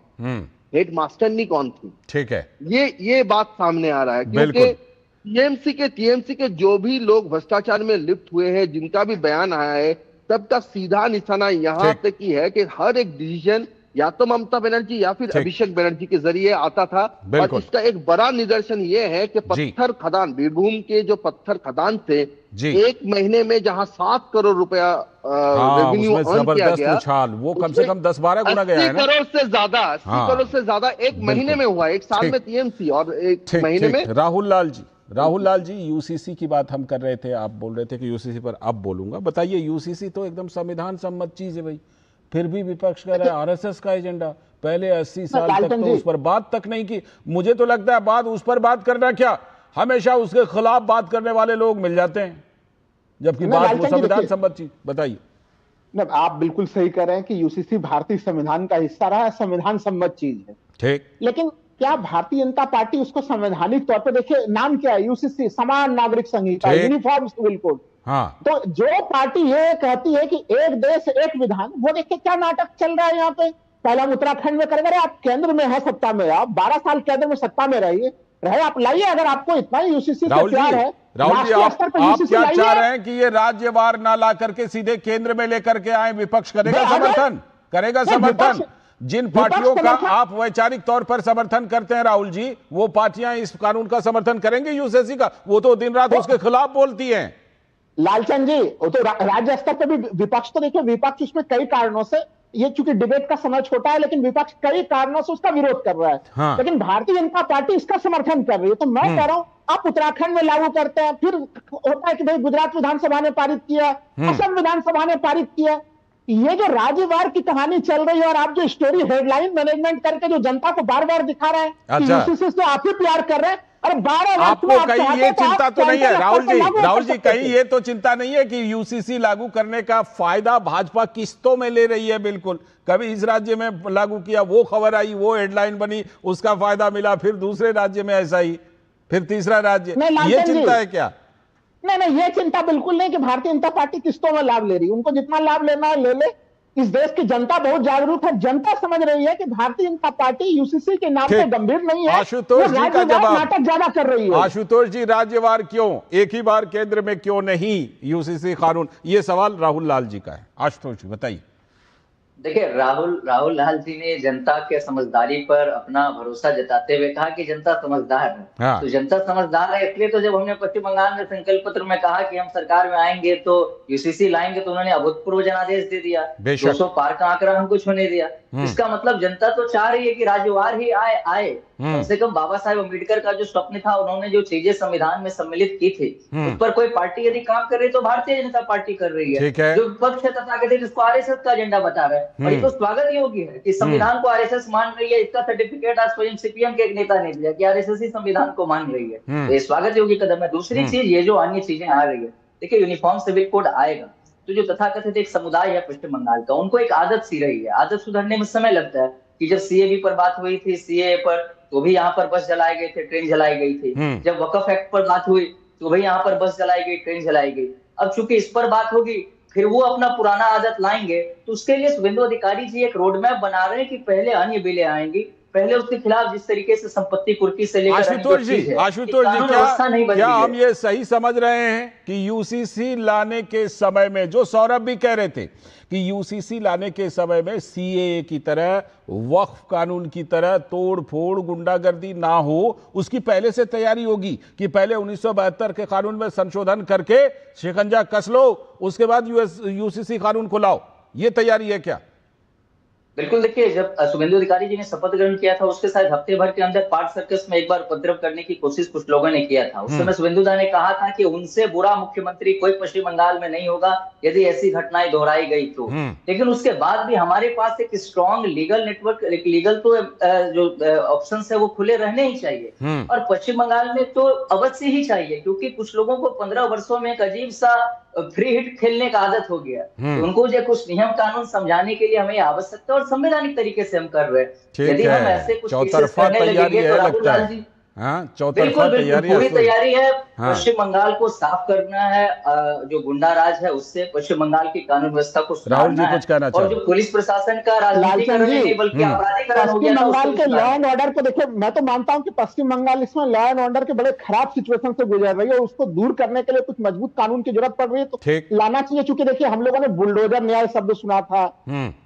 हेड मास्टर नहीं कौन थी। ठीक है, ये बात सामने आ रहा है, क्योंकि टीएमसी के जो भी लोग भ्रष्टाचार में लिप्त हुए हैं, जिनका भी बयान आया है, सबका सीधा निशाना यहाँ तक ही है कि हर एक डिसीजन या तो ममता बनर्जी या फिर अभिषेक बनर्जी के जरिए आता था। और इसका एक बड़ा निदर्शन ये है कि पत्थर खदान, बीरभूम के जो पत्थर खदान थे, 1 महीने में जहां 7 करोड़ रुपया रेवेन्यू अर्न किया गया, वो कम से कम 10-12 गुना गया है ना? 80 करोड़ से ज्यादा 1 महीने में हुआ, 1 साल में टीएमसी और 1 महीने में। राहुल लाल जी, यूसीसी की बात हम कर रहे थे, आप बोल रहे थे कि यूसीसी पर अब बोलूंगा। बताइए, यूसीसी तो एकदम संविधान सम्मत चीज है भाई, फिर भी विपक्ष कह रहा है आरएसएस का एजेंडा। पहले 80 साल तक तो उस पर बात तक नहीं की। मुझे तो लगता है बात उस पर बात करना क्या, हमेशा उसके खिलाफ बात करने वाले लोग मिल जाते हैं, जबकि बात वो संविधान सम्मत चीज। बताइए। नहीं, आप बिल्कुल सही कह रहे हैं कि यूसीसी भारतीय संविधान का हिस्सा रहा है, संविधान सम्मत चीज है। ठीक, लेकिन क्या भारतीय जनता पार्टी उसको संवैधानिक तौर पे, देखिए नाम क्या है, यूसीसी, समान नागरिक संहिता, यूनिफॉर्म सिविल कोड। हाँ, तो जो पार्टी ये कहती है कि एक देश एक विधान, वो देखिए क्या नाटक चल रहा है यहाँ पे। पहले हम उत्तराखंड में करेंगे, आप केंद्र में है सत्ता में, आप 12 साल केंद्र में सत्ता में रहे आप लाइए, अगर आपको इतना ही यूसीसी से प्यार है। राहुल जी, आप क्या चाह रहे हैं कि ये राज्यवार ना ला करके सीधे केंद्र में लेकर के आए? विपक्ष करेगा समर्थन? जिन पार्टियों का आप वैचारिक तौर पर समर्थन करते हैं राहुल जी, वो पार्टियां इस कानून का समर्थन करेंगे यूसीसी का? वो तो दिन रात उसके खिलाफ बोलती हैं। लालचंद जी, वो तो राज्य स्तर पर भी विपक्ष, तो देखिए विपक्ष उसमें कई कारणों से, ये चूंकि डिबेट का समय छोटा है, लेकिन विपक्ष कई कारणों से उसका विरोध कर रहा है। हाँ। लेकिन भारतीय जनता पार्टी इसका समर्थन कर रही है। तो मैं कह रहा हूं, आप उत्तराखंड में लागू करते हैं, फिर होता है कि भाई गुजरात विधानसभा ने पारित किया, असम विधानसभा ने पारित किया। ये जो राज्यवार की कहानी चल रही है, और आप जो स्टोरी हेडलाइन मैनेजमेंट करके जो जनता को बार बार दिखा रहे हैं कि यूसीसी से आप ही प्यार कर रहे हैं, अरे 12 आपको कहीं ये चिंता तो नहीं है राहुल जी, कहीं ये तो चिंता नहीं है कि यूसीसी लागू करने का फायदा भाजपा किस्तों में ले रही है? बिल्कुल, कभी इस राज्य में लागू किया, वो खबर आई, वो हेडलाइन बनी, उसका फायदा मिला, फिर दूसरे राज्य में ऐसा ही, फिर तीसरा राज्य, ये चिंता है क्या? नहीं, ये चिंता बिल्कुल नहीं कि भारतीय जनता पार्टी किस्तों में लाभ ले रही है। उनको जितना लाभ लेना है ले ले। इस देश की जनता बहुत जागरूक है, जनता समझ रही है कि भारतीय जनता पार्टी यूसीसी के नाम पे गंभीर नहीं है। आशुतोष जी का जवाब, नाटक ज्यादा कर रही है। आशुतोष जी, राज्यवार क्यों, एक ही बार केंद्र में क्यों नहीं यूसीसी कानून? ये सवाल राहुल लाल जी का है। आशुतोष जी बताइए। देखिए, राहुल लाल जी ने जनता के समझदारी पर अपना भरोसा जताते हुए कहा कि जनता समझदार है। हाँ। तो जनता समझदार है इसलिए तो जब हमने पश्चिम बंगाल में संकल्प पत्र में कहा कि हम सरकार में आएंगे तो यूसीसी लाएंगे, तो उन्होंने अभूतपूर्व जनादेश दे दिया, 200 पार का आंकड़ा हमको छूने दिया। इसका मतलब जनता तो चाह रही है कि राज्यवार ही आए। कम से कम बाबा साहेब अम्बेडकर का जो स्वप्न था, उन्होंने जो चीजें संविधान में सम्मिलित की थी, उस पर कोई पार्टी यदि काम कर रही है तो भारतीय जनता पार्टी कर रही है। जो विपक्ष है तथाकथित, इसको आरएसएस का एजेंडा बता रहा है। और ये तो स्वागत योग्य है कि संविधान को आरएसएस मान रही है। इसका सर्टिफिकेट आज स्वयं सीपीएम के एक नेता ने दिया कि आरएसएस ही संविधान को मान रही है। ये स्वागत योग्य कदम है। दूसरी चीज, ये जो अन्य चीजें आ रही है, देखिए यूनिफॉर्म सिविल कोड आएगा तो जो तथाकथित एक समुदाय है पश्चिम बंगाल का, उनको एक आदत सी रही है। आदत सुधरने में समय लगता है कि जब सीएबी पर बात हुई थी, सीए पर, तो भी यहाँ पर बस जलाए गए थे, ट्रेन जलाई गई थी। जब वक्फ एक्ट पर बात हुई तो भी यहाँ पर बस जलाई गई, ट्रेन जलाई गई। अब चूंकि इस पर बात होगी, फिर वो अपना पुराना आदत लाएंगे, तो उसके लिए शुभेंदु अधिकारी जी एक रोड मैप बना रहे हैं कि पहले अन्य बिलें आएंगी, पहले उसके खिलाफ जिस तरीके से संपत्ति कुर्की से लेकर आशुतोष जी क्या हम ये सही समझ रहे हैं कि यूसीसी लाने के समय में, जो सौरभ भी कह रहे थे कि यूसीसी लाने के समय में सीएए की तरह, वक्फ कानून की तरह तोड़ फोड़ गुंडागर्दी ना हो, उसकी पहले से तैयारी होगी कि पहले 1972 के कानून में संशोधन करके शिकंजा कस लो, उसके बाद यूसीसी कानून को लाओ, ये तैयारी है क्या? बिल्कुल, देखिए जब शुभेंदु अधिकारी जी ने शपथ ग्रहण किया था, उसके साथ हफ्ते भर के अंदर पार्क सर्कस में एक बार उपद्रव करने की कोशिश कुछ लोगों ने किया था। उस समय शुभेंदु दा ने कहा था कि उनसे बुरा मुख्यमंत्री कोई पश्चिम बंगाल में नहीं होगा यदि ऐसी घटनाएं दोहराई गई तो। लेकिन उसके बाद भी हमारे पास एक स्ट्रॉन्ग लीगल नेटवर्क, लीगल तो जो ऑप्शन है वो खुले रहने ही चाहिए, और पश्चिम बंगाल में तो अवश्य ही चाहिए, क्योंकि कुछ लोगों को 15 वर्षों में एक अजीब सा फ्री हिट खेलने का आदत हो गया। तो उनको जो कुछ नियम कानून समझाने के लिए हमें आवश्यकता और संवैधानिक तरीके से हम कर रहे हैं। यदि हम ऐसे कुछ चौतरफा तैयारी है लगता है। हाँ, चौतरफा तैयारी पूरी तैयारी है। पश्चिम बंगाल को साफ करना है, जो गुंडा राज है उससे पश्चिम बंगाल की कानून व्यवस्था को सुधारना है, और जो पुलिस प्रशासन का राजनीतिकरण नहीं बल्कि अपराधीकरण हो गया। पश्चिम बंगाल के लॉ एंड ऑर्डर को देखिए, मैं तो मानता हूं कि पश्चिम बंगाल इसमें लॉ एंड ऑर्डर के बड़े खराब सिचुएशन से गुजर रही है, उसको दूर करने के लिए कुछ मजबूत कानून की जरूरत पड़ रही है, तो लाना चाहिए। चूंकि देखिए हम लोगों ने बुलडोजर न्याय शब्द सुना था,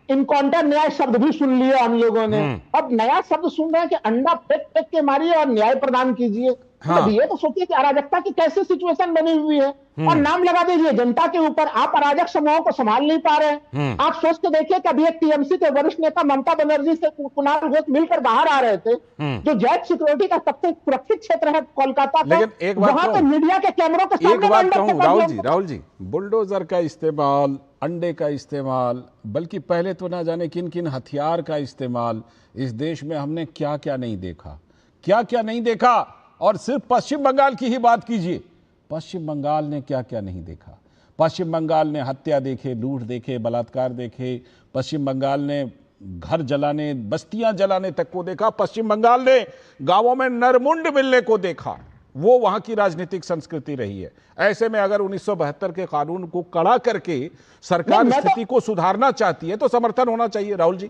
इनकाउंटर न्याय शब्द भी सुन लिया हम लोगों ने, अब नया शब्द सुन रहे हैं कि अंडा फेंक फेंक के मारिए और न्याय प्रदान कीजिए। हाँ। तो ये तो सोचिए कि अराजकता की कैसी सिचुएशन बनी हुई है, और नाम लगा दीजिए जनता के ऊपर। आप अराजक समूहों को संभाल नहीं पा रहे हैं। आप सोच के देखिए, कभी एक टीएमसी के वरिष्ठ नेता ममता बनर्जी से कुणाल घोष मिलकर बाहर आ रहे थे, जो जेट सिक्योरिटी का सबसे सुरक्षित क्षेत्र है कोलकाता का, वहां पर मीडिया के कैमरों के सामने। राहुल जी, बुलडोजर का इस्तेमाल, अंडे का इस्तेमाल, बल्कि पहले तो ना जाने किन किन हथियार का इस्तेमाल इस देश में हमने क्या क्या नहीं देखा, क्या क्या नहीं देखा। और सिर्फ पश्चिम बंगाल की ही बात कीजिए, पश्चिम बंगाल ने क्या क्या नहीं देखा। पश्चिम बंगाल ने हत्या देखे, लूट देखे, बलात्कार देखे, पश्चिम बंगाल ने घर जलाने, बस्तियां जलाने तक को देखा, पश्चिम बंगाल ने गांवों में नरमुंड मिलने को देखा। वो वहां की राजनीतिक संस्कृति रही है। ऐसे में अगर 1972 के कानून को कड़ा करके सरकार स्थिति को सुधारना चाहती है तो समर्थन होना चाहिए। राहुल जी,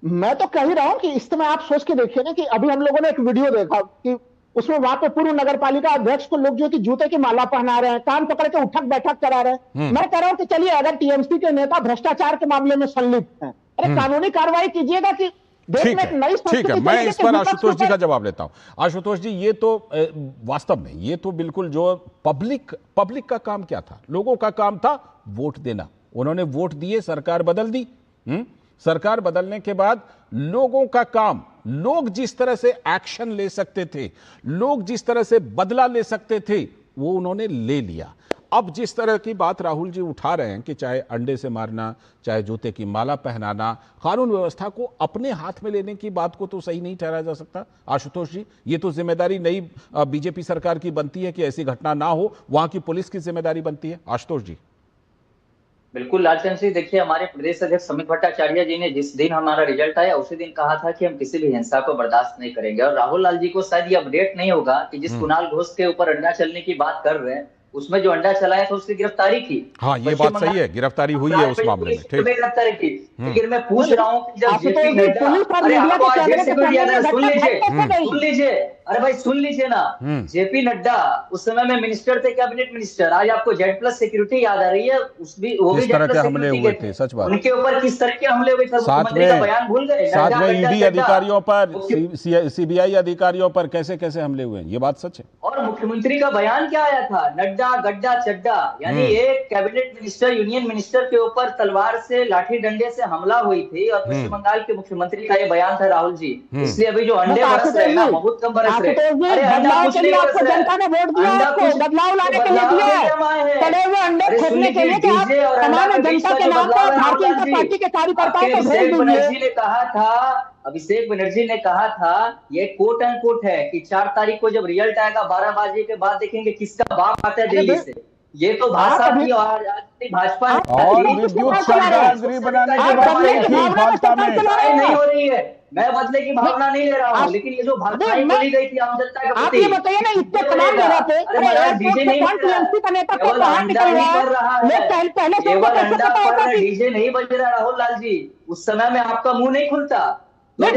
मैं तो कह ही रहा हूं कि इस समय आप सोच के देखिए ना कि अभी हम लोगों ने एक वीडियो देखा कि उसमें वहां पे पूर्व नगर पालिका अध्यक्ष को लोग जो कि जूते की माला पहना रहे हैं, कान पकड़ के उठक बैठक करा रहे हैं। मैं कह रहा हूं कि चलिए अगर टीएमसी के नेता भ्रष्टाचार के मामले में संलिप्त हैं, अरे कानूनी कार्रवाई कीजिएगा कि ठीक है, मैं इस पर आशुतोष जी का जवाब लेता हूं। आशुतोष जी, ये तो वास्तव में ये तो बिल्कुल जो पब्लिक का काम क्या था, लोगों का काम था वोट देना। उन्होंने वोट दिए, सरकार बदल दी। सरकार बदलने के बाद लोगों का काम, लोग जिस तरह से एक्शन ले सकते थे, लोग जिस तरह से बदला ले सकते थे, वो उन्होंने ले लिया। अब जिस तरह की बात राहुल जी उठा रहे हैं कि चाहे अंडे से मारना, चाहे जूते की माला पहनाना, कानून व्यवस्था को अपने हाथ में लेने की बात को तो सही नहीं ठहराया जा सकता। आशुतोष जी, ये तो जिम्मेदारी नई बीजेपी सरकार की बनती है कि ऐसी घटना ना हो, वहां की पुलिस की जिम्मेदारी बनती है। आशुतोष जी, बिल्कुल लालचंद जी, देखिए हमारे प्रदेश अध्यक्ष समित भट्टाचार्य जी ने जिस दिन हमारा रिजल्ट आया उसी दिन कहा था कि हम किसी भी हिंसा को बर्दाश्त नहीं करेंगे। और राहुल लाल जी को शायद ये अपडेट नहीं होगा कि जिस कुणाल घोष के ऊपर अंडा चलने की बात कर रहे हैं, उसमें जो अंडा चलाया था उसकी गिरफ्तारी की। हाँ, ये बात सही है, गिरफ्तारी हुई है उस मामले में, ठीक। गिरफ्तारी की। लेकिन मैं पूछ रहा हूँ कि जब जेपी नड्डा, अरे आपको आज सुन लीजिए, अरे भाई सुन लीजिए ना, जेपी नड्डा उस समय में मिनिस्टर थे, कैबिनेट मिनिस्टर। आज आपको Z+ सिक्योरिटी याद आ रही है, वो भी तरह के हमले हुए थे, सच बात। उनके ऊपर किस तरह के हमले हुए थे, मुख्यमंत्री का बयान भूल गए। साथ में ईडी अधिकारियों पर, CBI अधिकारियों पर कैसे कैसे हमले हुए हैं, ये बात सच है। और मुख्यमंत्री का बयान क्या आया था, नड्डा गड्ढा चड्डा, यानी एक कैबिनेट मिनिस्टर, यूनियन मिनिस्टर के ऊपर तलवार से, लाठी डंडे से हमला हुई थी। और पश्चिम बंगाल के मुख्यमंत्री का ये बयान था राहुल जी। इसलिए अभी जो अंडे बरस रहे हैं ना, बहुत कम बरस रहे हैं। अरे बदलाव के लिए आपको जनता ने वोट दिया, आपको बदलाव लाने के लिए दिया है, पड़े हुए अंडे खोलने के लिए कि आप तमाम जनता के नाम पर भारतीय जनता पार्टी के कार्यकर्ताओं को भेज दीजिए। अभिषेक बनर्जी ने कहा था, ये कोट एंड कोट है कि 4 तारीख को जब रिजल्ट आएगा 12 बजे के बाद देखेंगे किसका बाप आता है दिल्ली से। ये तो भाषा की और भाजपा और विद्युत सामग्री बनाने की बात थी भाजपा में नहीं हो रही है। मैं बदले की भावना नहीं ले रहा हूँ, लेकिन ये जो भावनाएं बोली गई थी आम जनता के प्रति, ये बताइए ना, इतने तमाम जगह पे डीजे नहीं बज रहा है, डीजे नहीं बज रहा। राहुल लाल जी, उस समय में आपका मुंह नहीं खुलता। और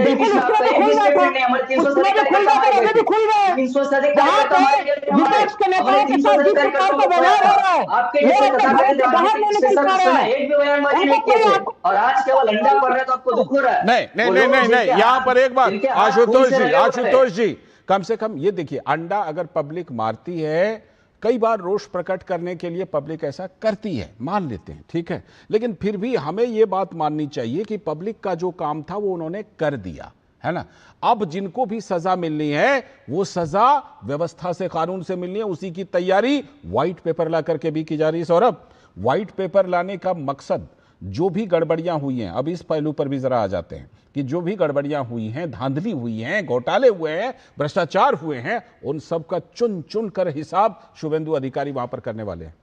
आज केवल अंडा पड़ रहा है तो आपको दुख हो रहा है। नहीं, यहाँ पर एक बात आशुतोष जी, कम से कम ये देखिए, अंडा अगर पब्लिक मारती है, कई बार रोष प्रकट करने के लिए पब्लिक ऐसा करती है, मान लेते हैं, ठीक है, लेकिन फिर भी हमें ये बात माननी चाहिए कि पब्लिक का जो काम था वो उन्होंने कर दिया है ना। अब जिनको भी सजा मिलनी है वो सजा व्यवस्था से, कानून से मिलनी है, उसी की तैयारी व्हाइट पेपर ला करके भी की जा रही है। सौरभ, व्हाइट पेपर लाने का मकसद, जो भी गड़बड़ियां हुई हैं, अब इस पहलू पर भी जरा आ जाते हैं कि जो भी गड़बड़ियां हुई हैं, धांधली हुई हैं, घोटाले हुए हैं, भ्रष्टाचार हुए हैं, उन सब का चुन चुन कर हिसाब शुभेंदु अधिकारी वहां पर करने वाले हैं।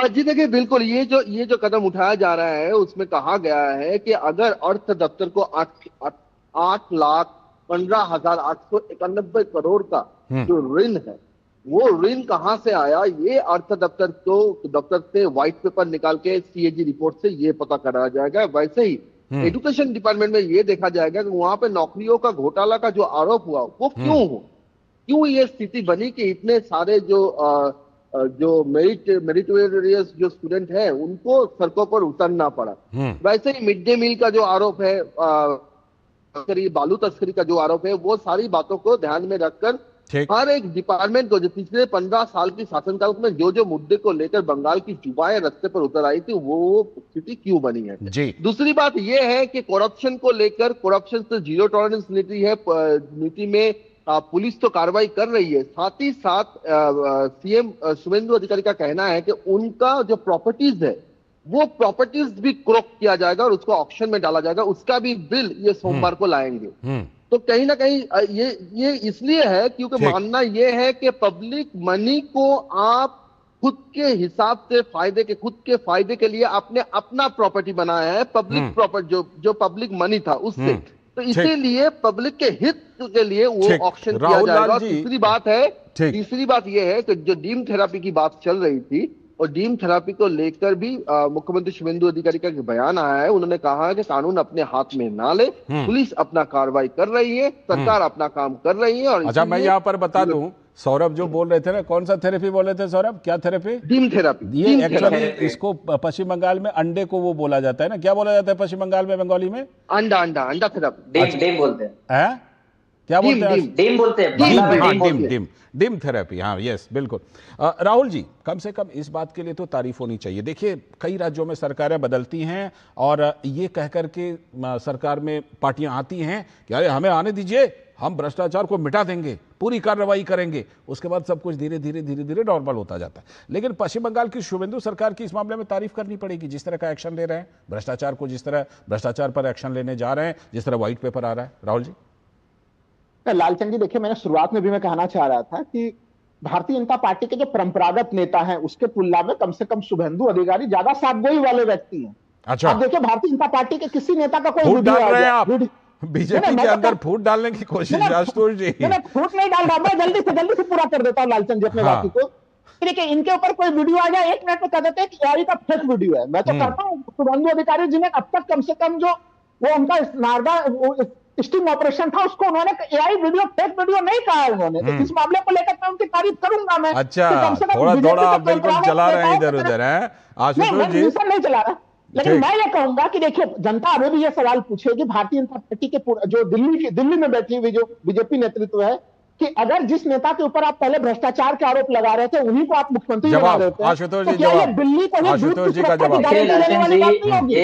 जी देखिए, बिल्कुल ये जो कदम उठाया जा रहा है उसमें कहा गया है कि अगर अर्थ दफ्तर को 8,15,891 करोड़ का जो ऋण है, वो ऋण कहां से आया, ये अर्थ दफ्तर से व्हाइट पेपर निकाल के CAG रिपोर्ट से ये पता कराया जाएगा। वैसे ही एजुकेशन डिपार्टमेंट में ये देखा जाएगा कि वहां पे नौकरियों का घोटाला का जो आरोप हुआ वो क्यों ये स्थिति बनी कि इतने सारे जो मेरिटोरियस जो स्टूडेंट है उनको सड़कों पर उतरना पड़ा। वैसे ही मिड डे मील का जो आरोप है, बालू तस्करी का जो आरोप है, वो सारी बातों को ध्यान में रखकर हर एक डिपार्टमेंट को, जो पिछले 15 साल की शासनकाल में जो मुद्दे को लेकर बंगाल की जुबाएं रास्ते पर उतर आई थी, वो स्थिति क्यों बनी है। दूसरी बात यह है कि करप्शन को लेकर, करप्शन से जीरो टॉलरेंस नीति में पुलिस तो कार्रवाई कर रही है, साथ ही साथ CM शुभेंदु अधिकारी का कहना है कि उनका जो प्रॉपर्टीज है वो प्रॉपर्टीज भी क्रॉप किया जाएगा और उसको ऑक्शन में डाला जाएगा, उसका भी बिल ये सोमवार को लाएंगे। तो कहीं ना कहीं ये इसलिए है क्योंकि मानना ये है कि पब्लिक मनी को आप खुद के हिसाब से खुद के फायदे के लिए आपने अपना प्रॉपर्टी बनाया है, पब्लिक प्रॉपर्टी जो पब्लिक मनी था उससे, तो इसीलिए पब्लिक के हित के लिए वो ऑक्शन किया जाएगा। तीसरी बात यह है कि जो डीम थेरेपी की बात चल रही थी और डीम थेरेपी को लेकर भी मुख्यमंत्री शुभेंदु अधिकारी का बयान आया है। उन्होंने कहा है कि कानून अपने हाथ में ना ले, पुलिस अपना कार्रवाई कर रही है, सरकार अपना काम कर रही है। और अच्छा, मैं यहाँ पर बता दूं, सौरभ जो बोल रहे थे ना, कौन सा थेरेपी बोल रहे थे सौरभ, क्या थेरेपी? डीम थेरेपी। ये एक्चुअली इसको पश्चिम बंगाल में अंडे को वो बोला जाता है ना, क्या बोला जाता है पश्चिम बंगाल में, बंगाली में? अंडा थेरेपी। डीम बोलते हैं। क्या बोलते हैं? डीम बोलते हैं। डीम थेरेपी, हाँ, यस, बिल्कुल। राहुल जी, कम से कम इस बात के लिए तो तारीफ होनी चाहिए। देखिए, कई राज्यों में सरकारें बदलती हैं और ये कह करके सरकार में पार्टियां आती हैं कि अरे हमें आने दीजिए, हम भ्रष्टाचार को मिटा देंगे, पूरी कार्रवाई करेंगे, उसके बाद सब कुछ धीरे धीरे नॉर्मल होता जाता है। लेकिन पश्चिम बंगाल की शुभेंदु सरकार की इस मामले में तारीफ करनी पड़ेगी, जिस तरह का एक्शन ले रहे हैं, भ्रष्टाचार को जिस तरह भ्रष्टाचार पर एक्शन लेने जा रहे हैं, जिस तरह व्हाइट पेपर आ रहा है। राहुल जी। लालचंद जी, देखिए, मैंने शुरुआत में भी मैं कहना चाह रहा था कि भारतीय जनता पार्टी के जो परंपरागत नेता हैं उसके तुलना में कम से कम शुभेंदु अधिकारी ज्यादा साफगोई वाले व्यक्ति हैं। अच्छा, अब देखिए, भारतीय जनता पार्टी के किसी नेता का कोई वीडियो आ गया, बीजेपी के अंदर फूट डालने की कोशिश, आशुतोष जी। फूट नहीं डाल रहा, मैं जल्दी से पूरा कर देता हूँ लालचंद जी अपने बाकी को। देखिए, इनके ऊपर कोई वीडियो आ जाए, 1 मिनट में कह देते हैं कि एआई का फेक वीडियो है। मैं तो करता हूँ शुभेंदु अधिकारी जिन्हें अब तक कम से कम जो वो उनका नारदा स्टिंग ऑपरेशन था, उसको उन्होंने एआई वीडियो फेक वीडियो नहीं कहा है उन्होंने। तो इस मामले को लेकर मैं उनकी तारीफ करूंगा। मैं अच्छा, थोड़ा आप बिल्कुल चला रहे हैं इधर-उधर हैं आशुतोष जी, नहीं चला रहा। लेकिन मैं ये कहूंगा कि देखिए, जनता अभी भी ये सवाल पूछेगी भारतीय जनता पार्टी के जो दिल्ली में बैठी हुई जो बीजेपी नेतृत्व है, कि अगर जिस नेता के ऊपर आप पहले भ्रष्टाचार के आरोप लगा रहे थे उन्हीं को आप मुख्यमंत्री बना देते हैं, आशुतोष जी का जवाब।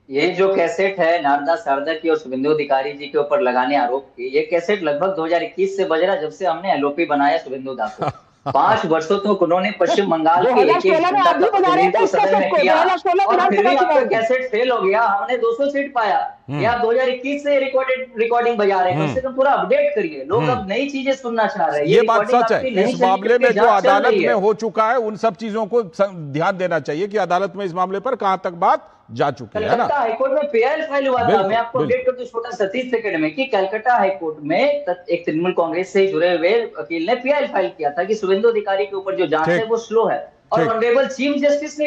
ये जो कैसेट है नारदा शारदा की और शुभेंदु अधिकारी जी के ऊपर लगाने आरोप की, ये कैसेट लगभग 2021 से बज रहा, जब से हमने एलओपी बनाया शुभेंदु दा को। 5 वर्षों तक उन्होंने पश्चिम बंगाल के एक सदन में किया और फिर भी आपका कैसेट फेल हो गया। हमने 200 सीट पाया। ये आप 2021 से रिकॉर्डिंग बजा रहे हैं, कम से कम पूरा अपडेट करिए। लोग अब नई चीजें सुनना चाह रहे हैं। ये बात सच है। इस मामले में जो अदालत में हो चुका है उन सब चीजों को ध्यान देना चाहिए कि अदालत में इस मामले पर कहां तक बात जा चुकी है ना। कलकत्ता हाईकोर्ट में पीआईएल फाइल हुआ था। मैं आपको अपडेट कर दूं छोटा 30 सेकंड में कि कलकत्ता हाईकोर्ट में एक तृणमूल कांग्रेस से जुड़े हुए वकील ने पीआईएल फाइल किया था कि शुभेंदु अधिकारी के ऊपर जो जांच है वो स्लो है। और ऑनरेबल चीफ जस्टिस ने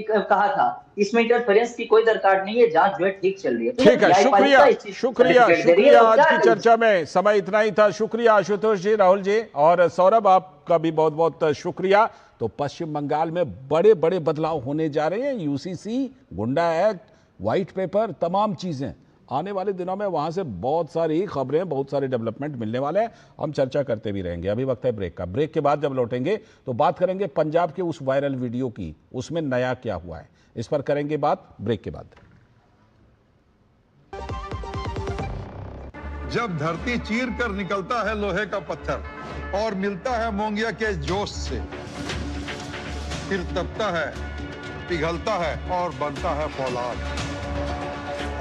कहा था इसमें इंटरफेरेंस की कोई दरकार नहीं है, जांच जो है ठीक चल रही है। ठीक है, शुक्रिया आज की चर्चा में समय इतना ही था। शुक्रिया आशुतोष जी, राहुल जी और सौरभ, आपका भी बहुत बहुत शुक्रिया। तो पश्चिम बंगाल में बड़े बड़े बदलाव होने जा रहे हैं। यूसीसी, गुंडा एक्ट, व्हाइट पेपर, तमाम चीजें आने वाले दिनों में वहां से बहुत सारी खबरें, बहुत सारे डेवलपमेंट मिलने वाले हैं। हम चर्चा करते भी रहेंगे। अभी वक्त है ब्रेक का। ब्रेक के बाद जब लौटेंगे तो बात करेंगे पंजाब के उस वायरल वीडियो की, उसमें नया क्या हुआ है, इस पर करेंगे बात ब्रेक के बाद। जब धरती चीर कर निकलता है लोहे का पत्थर और मिलता है मोंगिया के जोश से, फिर तपता है, पिघलता है और बनता है फौलाद।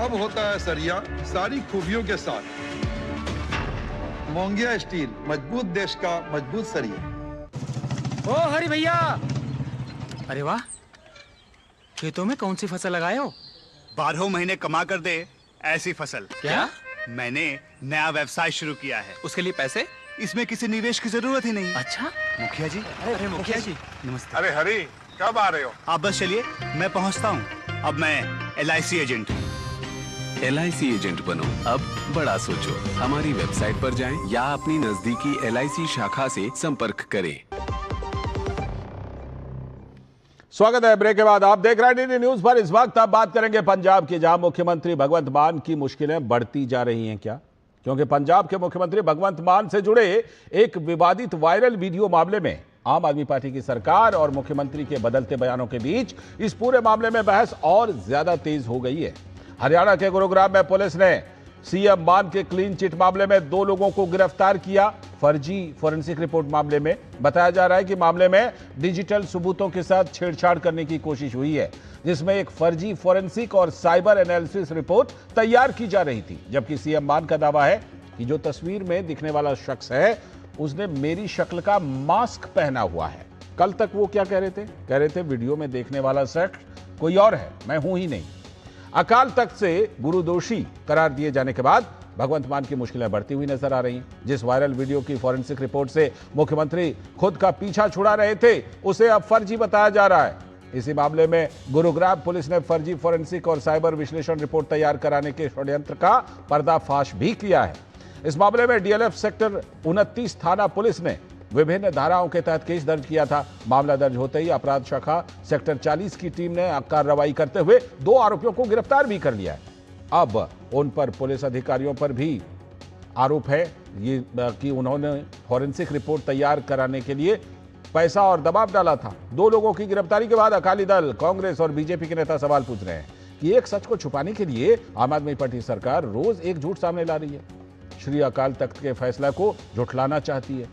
अब होता है सरिया सारी खूबियों के साथ। मोंगिया स्टील, मजबूत देश का मजबूत सरिया। ओ हरि भैया, अरे वाह, खेतों में कौन सी फसल लगाए हो? 12 महीने कमा कर दे ऐसी फसल। क्या? मैंने नया व्यवसाय शुरू किया है। उसके लिए पैसे? इसमें किसी निवेश की जरूरत ही नहीं। अच्छा मुखिया जी। अरे मुखिया जी नमस्ते। अरे हरी, कब आ रहे हो? आप बस चलिए, मैं पहुंचता हूं। अब मैं LIC एजेंट हूं। LIC एजेंट बनो, अब बड़ा सोचो। हमारी वेबसाइट पर जाएं या अपनी नजदीकी LIC शाखा से संपर्क करें। स्वागत है ब्रेक के बाद। आप देख रहे हैं DD न्यूज पर। इस वक्त आप बात करेंगे पंजाब की, जहां मुख्यमंत्री भगवंत मान की मुश्किलें बढ़ती जा रही हैं। क्या? क्योंकि पंजाब के मुख्यमंत्री भगवंत मान से जुड़े एक विवादित वायरल वीडियो मामले में आम आदमी पार्टी की सरकार और मुख्यमंत्री के बदलते बयानों के बीच इस पूरे मामले में बहस और ज्यादा तेज हो गई है। हरियाणा के गुरुग्राम में पुलिस ने CM मान के क्लीन चिट मामले में 2 लोगों को गिरफ्तार किया। फर्जी फोरेंसिक रिपोर्ट मामले में बताया जा रहा है कि मामले में डिजिटल सबूतों के साथ छेड़छाड़ करने की कोशिश हुई है, जिसमें एक फर्जी फोरेंसिक और साइबर एनालिसिस रिपोर्ट तैयार की जा रही थी। जबकि CM मान का दावा है कि जो तस्वीर में दिखने वाला शख्स है उसने मेरी शक्ल का मास्क पहना हुआ है। कल तक वो क्या कह रहे थे वीडियो में देखने वाला शख्स कोई और है, मैं हूं ही नहीं। अकाल तख्त से गुरुदोषी करार दिए जाने के बाद भगवंत मान की मुश्किलें बढ़ती हुई नजर आ रही हैं। जिस वायरल वीडियो की फॉरेंसिक रिपोर्ट से मुख्यमंत्री खुद का पीछा छुड़ा रहे थे, उसे अब फर्जी बताया जा रहा है। इसी मामले में गुरुग्राम पुलिस ने फर्जी फॉरेंसिक और साइबर विश्लेषण रिपोर्ट तैयार कराने के षड्यंत्र का पर्दाफाश भी किया है। इस मामले में डीएलएफ सेक्टर 29 थाना पुलिस ने विभिन्न धाराओं के तहत केस दर्ज किया था। मामला दर्ज होते ही अपराध शाखा सेक्टर 40 की टीम ने कार्रवाई करते हुए 2 आरोपियों को गिरफ्तार भी कर लिया है। अब उन पर पुलिस अधिकारियों पर भी आरोप है ये कि उन्होंने फॉरेंसिक रिपोर्ट तैयार कराने के लिए पैसा और दबाव डाला था। 2 लोगों की गिरफ्तारी के बाद अकाली दल, कांग्रेस और बीजेपी के नेता सवाल पूछ रहे हैं कि एक सच को छुपाने के लिए आम आदमी पार्टी सरकार रोज एक झूठ सामने ला रही है। श्री अकाल तख्त के फैसला को झुठलाना चाहती है।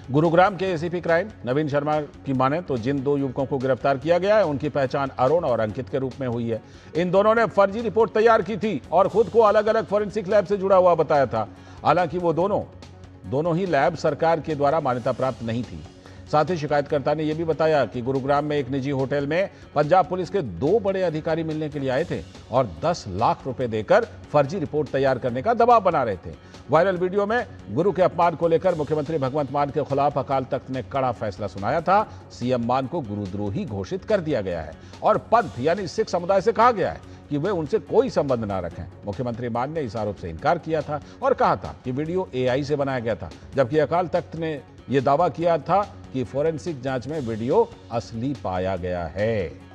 गुरुग्राम के एसीपी क्राइम नवीन शर्मा की माने तो जिन 2 युवकों को गिरफ्तार किया गया है, उनकी पहचान अरुण और अंकित के रूप में हुई है। इन दोनों ने फर्जी रिपोर्ट तैयार की थी और खुद को अलग अलग फॉरेंसिक लैब से जुड़ा हुआ बताया था। हालांकि वो दोनों ही लैब सरकार के द्वारा मान्यता प्राप्त नहीं थी। साथ ही शिकायतकर्ता ने यह भी बताया कि गुरुग्राम में एक निजी होटल में पंजाब पुलिस के 2 बड़े अधिकारी मिलने के लिए आए थे और 10 लाख रुपए देकर फर्जी रिपोर्ट तैयार करने का दबाव बना रहे थे। वायरल वीडियो में गुरु के अपमान को लेकर मुख्यमंत्री भगवंत मान के खिलाफ अकाल तख्त ने कड़ा फैसला सुनाया था। सीएम मान को गुरुद्रोही घोषित कर दिया गया है और पंथ यानी सिख समुदाय से कहा गया है कि वे उनसे कोई संबंध ना रखें। मुख्यमंत्री मान ने इस आरोप से इनकार किया था और कहा था कि वीडियो एआई से बनाया गया था, जबकि अकाल तख्त ने यह दावा किया था कि फोरेंसिक जांच में वीडियो असली पाया गया है।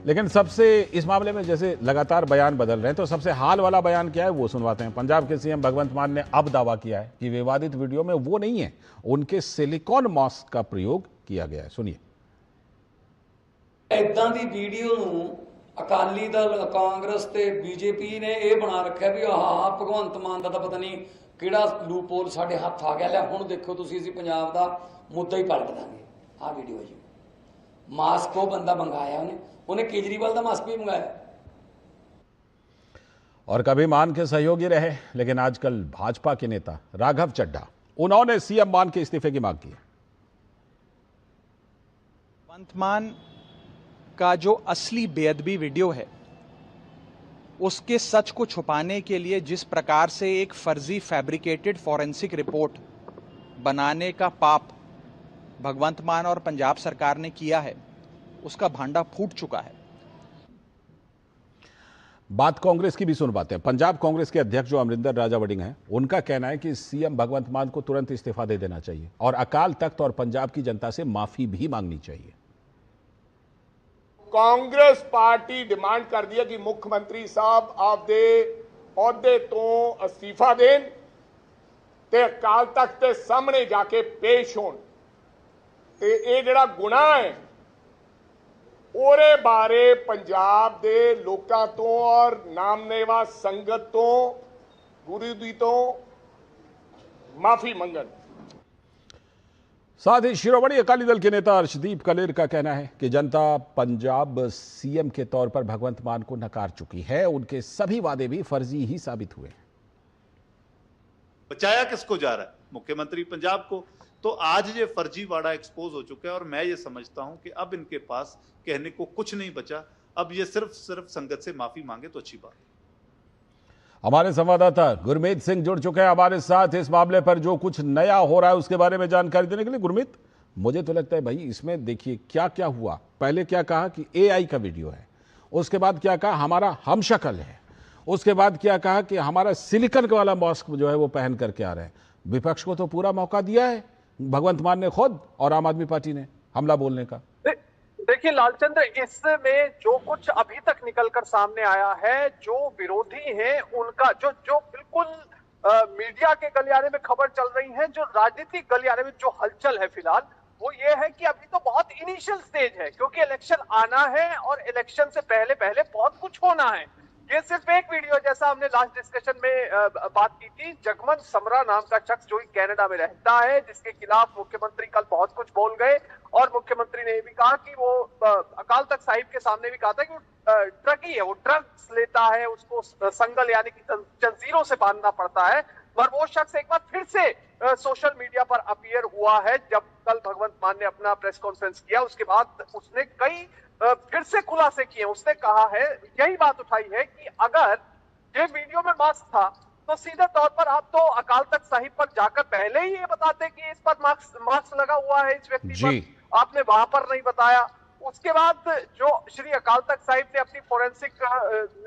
लेकिन सबसे इस मामले में जैसे लगातार बयान बदल रहे हैं, तो सबसे हाल वाला बयान क्या है वो सुनवाते हैं। पंजाब के सीएम भगवंत मान ने अब दावा किया है कि विवादित वीडियो में वो नहीं है, उनके सिलिकॉन मास्क का प्रयोग किया गया है। सुनिए। इदां दी वीडियो नूं अकाली दल, कांग्रेस ते बीजेपी ने यह बना रखा भी आह भगवंत मान दा पता नहीं किहड़ा लूपोल साडे हत्थ आ गया। लै हुण देखो तुसीं असीं पंजाब दा मुद्दा ही पलट दांगे। आ वीडियो जी मास्क वो बंदा मंगाया उन्हें केजरीवाल का मास्क भी मंगाया। और कभी मान के सहयोगी रहे, लेकिन आजकल भाजपा के नेता राघव चड्ढा, उन्होंने सीएम मान के इस्तीफे की मांग की है। भगवंत मान का जो असली बेअदबी वीडियो है, उसके सच को छुपाने के लिए जिस प्रकार से एक फर्जी फैब्रिकेटेड फॉरेंसिक रिपोर्ट बनाने का पाप भगवंत मान और पंजाब सरकार ने किया है, उसका भांडा फूट चुका है। बात कांग्रेस की भी सुन पाते हैं। पंजाब कांग्रेस के अध्यक्ष जो अमरिंदर राजा वड़िंग हैं, उनका कहना है कि सीएम भगवंत मान को तुरंत इस्तीफा दे देना चाहिए और अकाल तख्त और पंजाब की जनता से माफी भी मांगनी चाहिए। कांग्रेस पार्टी डिमांड कर दी है कि मुख्यमंत्री साहब आपदे अहुदे तो अस्तीफा देन ते अकाल तख्त के सामने जाके पेश होन ते ये जिहड़ा गुनाह है ओरे बारे पंजाब दे लोकां तो और नामनेवा संगत तो गुरु दी तो माफी मंगन। साथ ही शिरोमणि अकाली दल के नेता अर्शदीप कलेर का कहना है कि जनता पंजाब सीएम के तौर पर भगवंत मान को नकार चुकी है। उनके सभी वादे भी फर्जी ही साबित हुए। बचाया किसको जा रहा है? मुख्यमंत्री पंजाब को। तो आज ये फर्जी वाड़ा एक्सपोज हो चुका है और मैं ये समझता हूं कि अब इनके पास कहने को कुछ नहीं बचा। अब ये सिर्फ संगत से माफी मांगे तो अच्छी बात है। हमारे संवाददाता गुरमीत सिंह जुड़ चुके हैं हमारे साथ इस मामले पर जो कुछ नया हो रहा है उसके बारे में जानकारी देने के लिए। गुरमीत, मुझे तो लगता है भाई इसमें देखिए क्या क्या हुआ। पहले क्या कहा कि एआई का वीडियो है, उसके बाद क्या कहा हमारा हमशक्ल है, उसके बाद क्या कहा कि हमारा सिलिकॉन वाला मास्क जो है वो पहन करके आ रहे हैं। विपक्ष को तो पूरा मौका दिया है भगवंत मान ने खुद और आम आदमी पार्टी ने हमला बोलने का। देखिए लालचंद्र, इसमें जो कुछ अभी तक निकलकर सामने आया है, जो विरोधी हैं उनका जो बिल्कुल मीडिया के गलियारे में खबर चल रही है, जो राजनीतिक गलियारे में जो हलचल है फिलहाल, वो ये है कि अभी तो बहुत इनिशियल स्टेज है, क्योंकि इलेक्शन आना है और इलेक्शन से पहले पहले बहुत कुछ होना है। ये सिर्फ एक वीडियो, जैसा हमने लास्ट डिस्कशन में बात की थी, जगमन समरा नाम का शख्स जो कनाडा में रहता है, जिसके खिलाफ मुख्यमंत्री कल बहुत कुछ बोल गए और मुख्यमंत्री ने ये भी कहा कि वो अकाल तख्त साहिब के सामने भी कहा था कि वो ट्रकी है, वो ड्रग्स लेता है, उसको संगल यानी कि जंजीरों से बांधना पड़ता है। और वो शख्स एक बार फिर से सोशल मीडिया पर अपीयर हुआ है। जब कल भगवंत मान ने अपना प्रेस कॉन्फ्रेंस किया, उसके बाद उसने कई फिर से खुलासे किए। उसने कहा है, यही बात उठाई है कि अगर ये वीडियो में मास्क था तो सीधे तौर पर आप तो अकाल तख्त साहिब पर जाकर पहले ही ये बताते कि इस पर मास्क लगा हुआ है इस व्यक्ति पर, आपने वहां पर नहीं बताया। उसके बाद जो श्री अकाल तख्त साहिब ने अपनी फोरेंसिक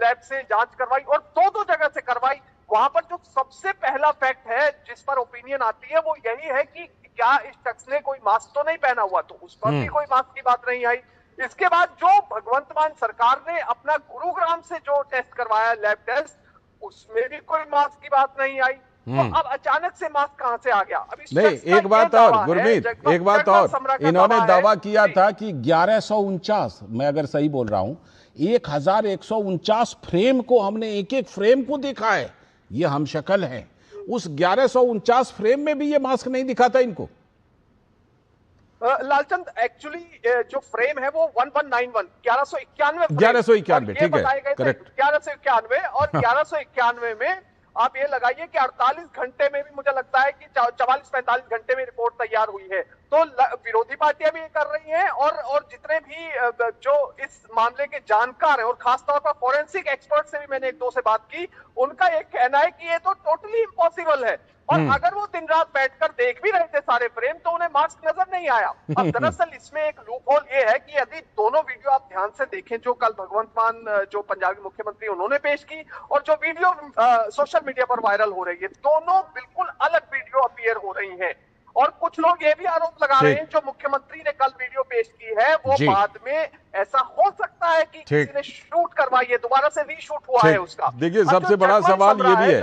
लैब से जांच करवाई और दो जगह से करवाई, वहां पर जो सबसे पहला फैक्ट है जिस पर ओपिनियन आती है वो यही है कि क्या इस शख्स ने कोई मास्क तो नहीं पहना हुआ, तो उस पर भी कोई मास्क की बात नहीं आई। इसके बाद जो भगवंत मान सरकार ने अपना गुरुग्राम से जो टेस्ट करवाया लैब टेस्ट, उसमें भी कोई मास्क की बात नहीं आई। तो अब अचानक से मास्क कहां से आ गया? अभी नहीं, एक बात और गुरमीत, एक बात और, इन्होंने दावा किया था कि 1149, मैं अगर सही बोल रहा हूं, 1149 फ्रेम को हमने एक एक फ्रेम को देखा है, ये हम शक्ल है। उस 1149 फ्रेम में भी ये मास्क नहीं दिखा था इनको। लालचंद, एक्चुअली जो फ्रेम है वो 1191 1191 ठीक है, करेक्ट 1191 और 1191 में आप ये लगाइए कि 48 घंटे में भी मुझे लगता है कि 44-45 घंटे में रिपोर्ट तैयार हुई है। तो विरोधी पार्टियां भी ये कर रही हैं और जितने भी जो इस मामले के जानकार हैं और खासतौर पर फोरेंसिक एक्सपर्ट से भी मैंने एक दो से बात की, उनका एक कहना है कि ये तो टोटली इम्पॉसिबल है। और अगर वो दिन रात बैठकर देख भी रहे थे सारे फ्रेम तो उन्हें मास्क नजर नहीं आया। अब दरअसल इसमें एक लूप होल ये है कि यदि दोनों वीडियो आप ध्यान से देखें जो कल भगवंत मान जो पंजाबी मुख्यमंत्री उन्होंने पेश की और जो वीडियो सोशल मीडिया पर वायरल हो रही है, दोनों बिल्कुल अलग वीडियो अपीयर हो रही हैं। और कुछ लोग ये भी आरोप लगा रहे हैं जो मुख्यमंत्री ने कल वीडियो पेश की है वो बाद में ऐसा हो सकता है कि किसी ने शूट करवाई है, दोबारा से रीशूट हुआ है उसका। देखिए, सबसे बड़ा सवाल ये भी है,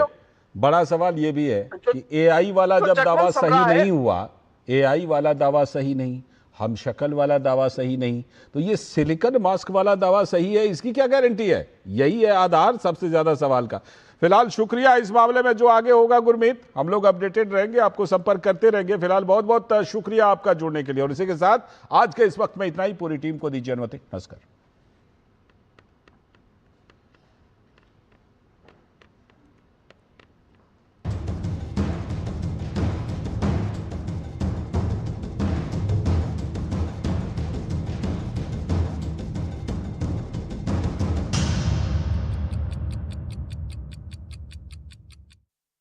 बड़ा सवाल ये भी है कि एआई वाला जब दावा सही नहीं हुआ, एआई वाला दावा सही नहीं, हम शक्ल वाला दावा सही नहीं, तो ये सिलिकॉन मास्क वाला दावा सही है, इसकी क्या गारंटी है? यही है आधार सबसे ज्यादा सवाल का। फिलहाल शुक्रिया, इस मामले में जो आगे होगा गुरमीत, हम लोग अपडेटेड रहेंगे, आपको संपर्क करते रहेंगे। फिलहाल बहुत बहुत शुक्रिया आपका जुड़ने के लिए, और इसी के साथ आज के इस वक्त में इतना ही। पूरी टीम को दीजिए अनुमति। नमस्कार।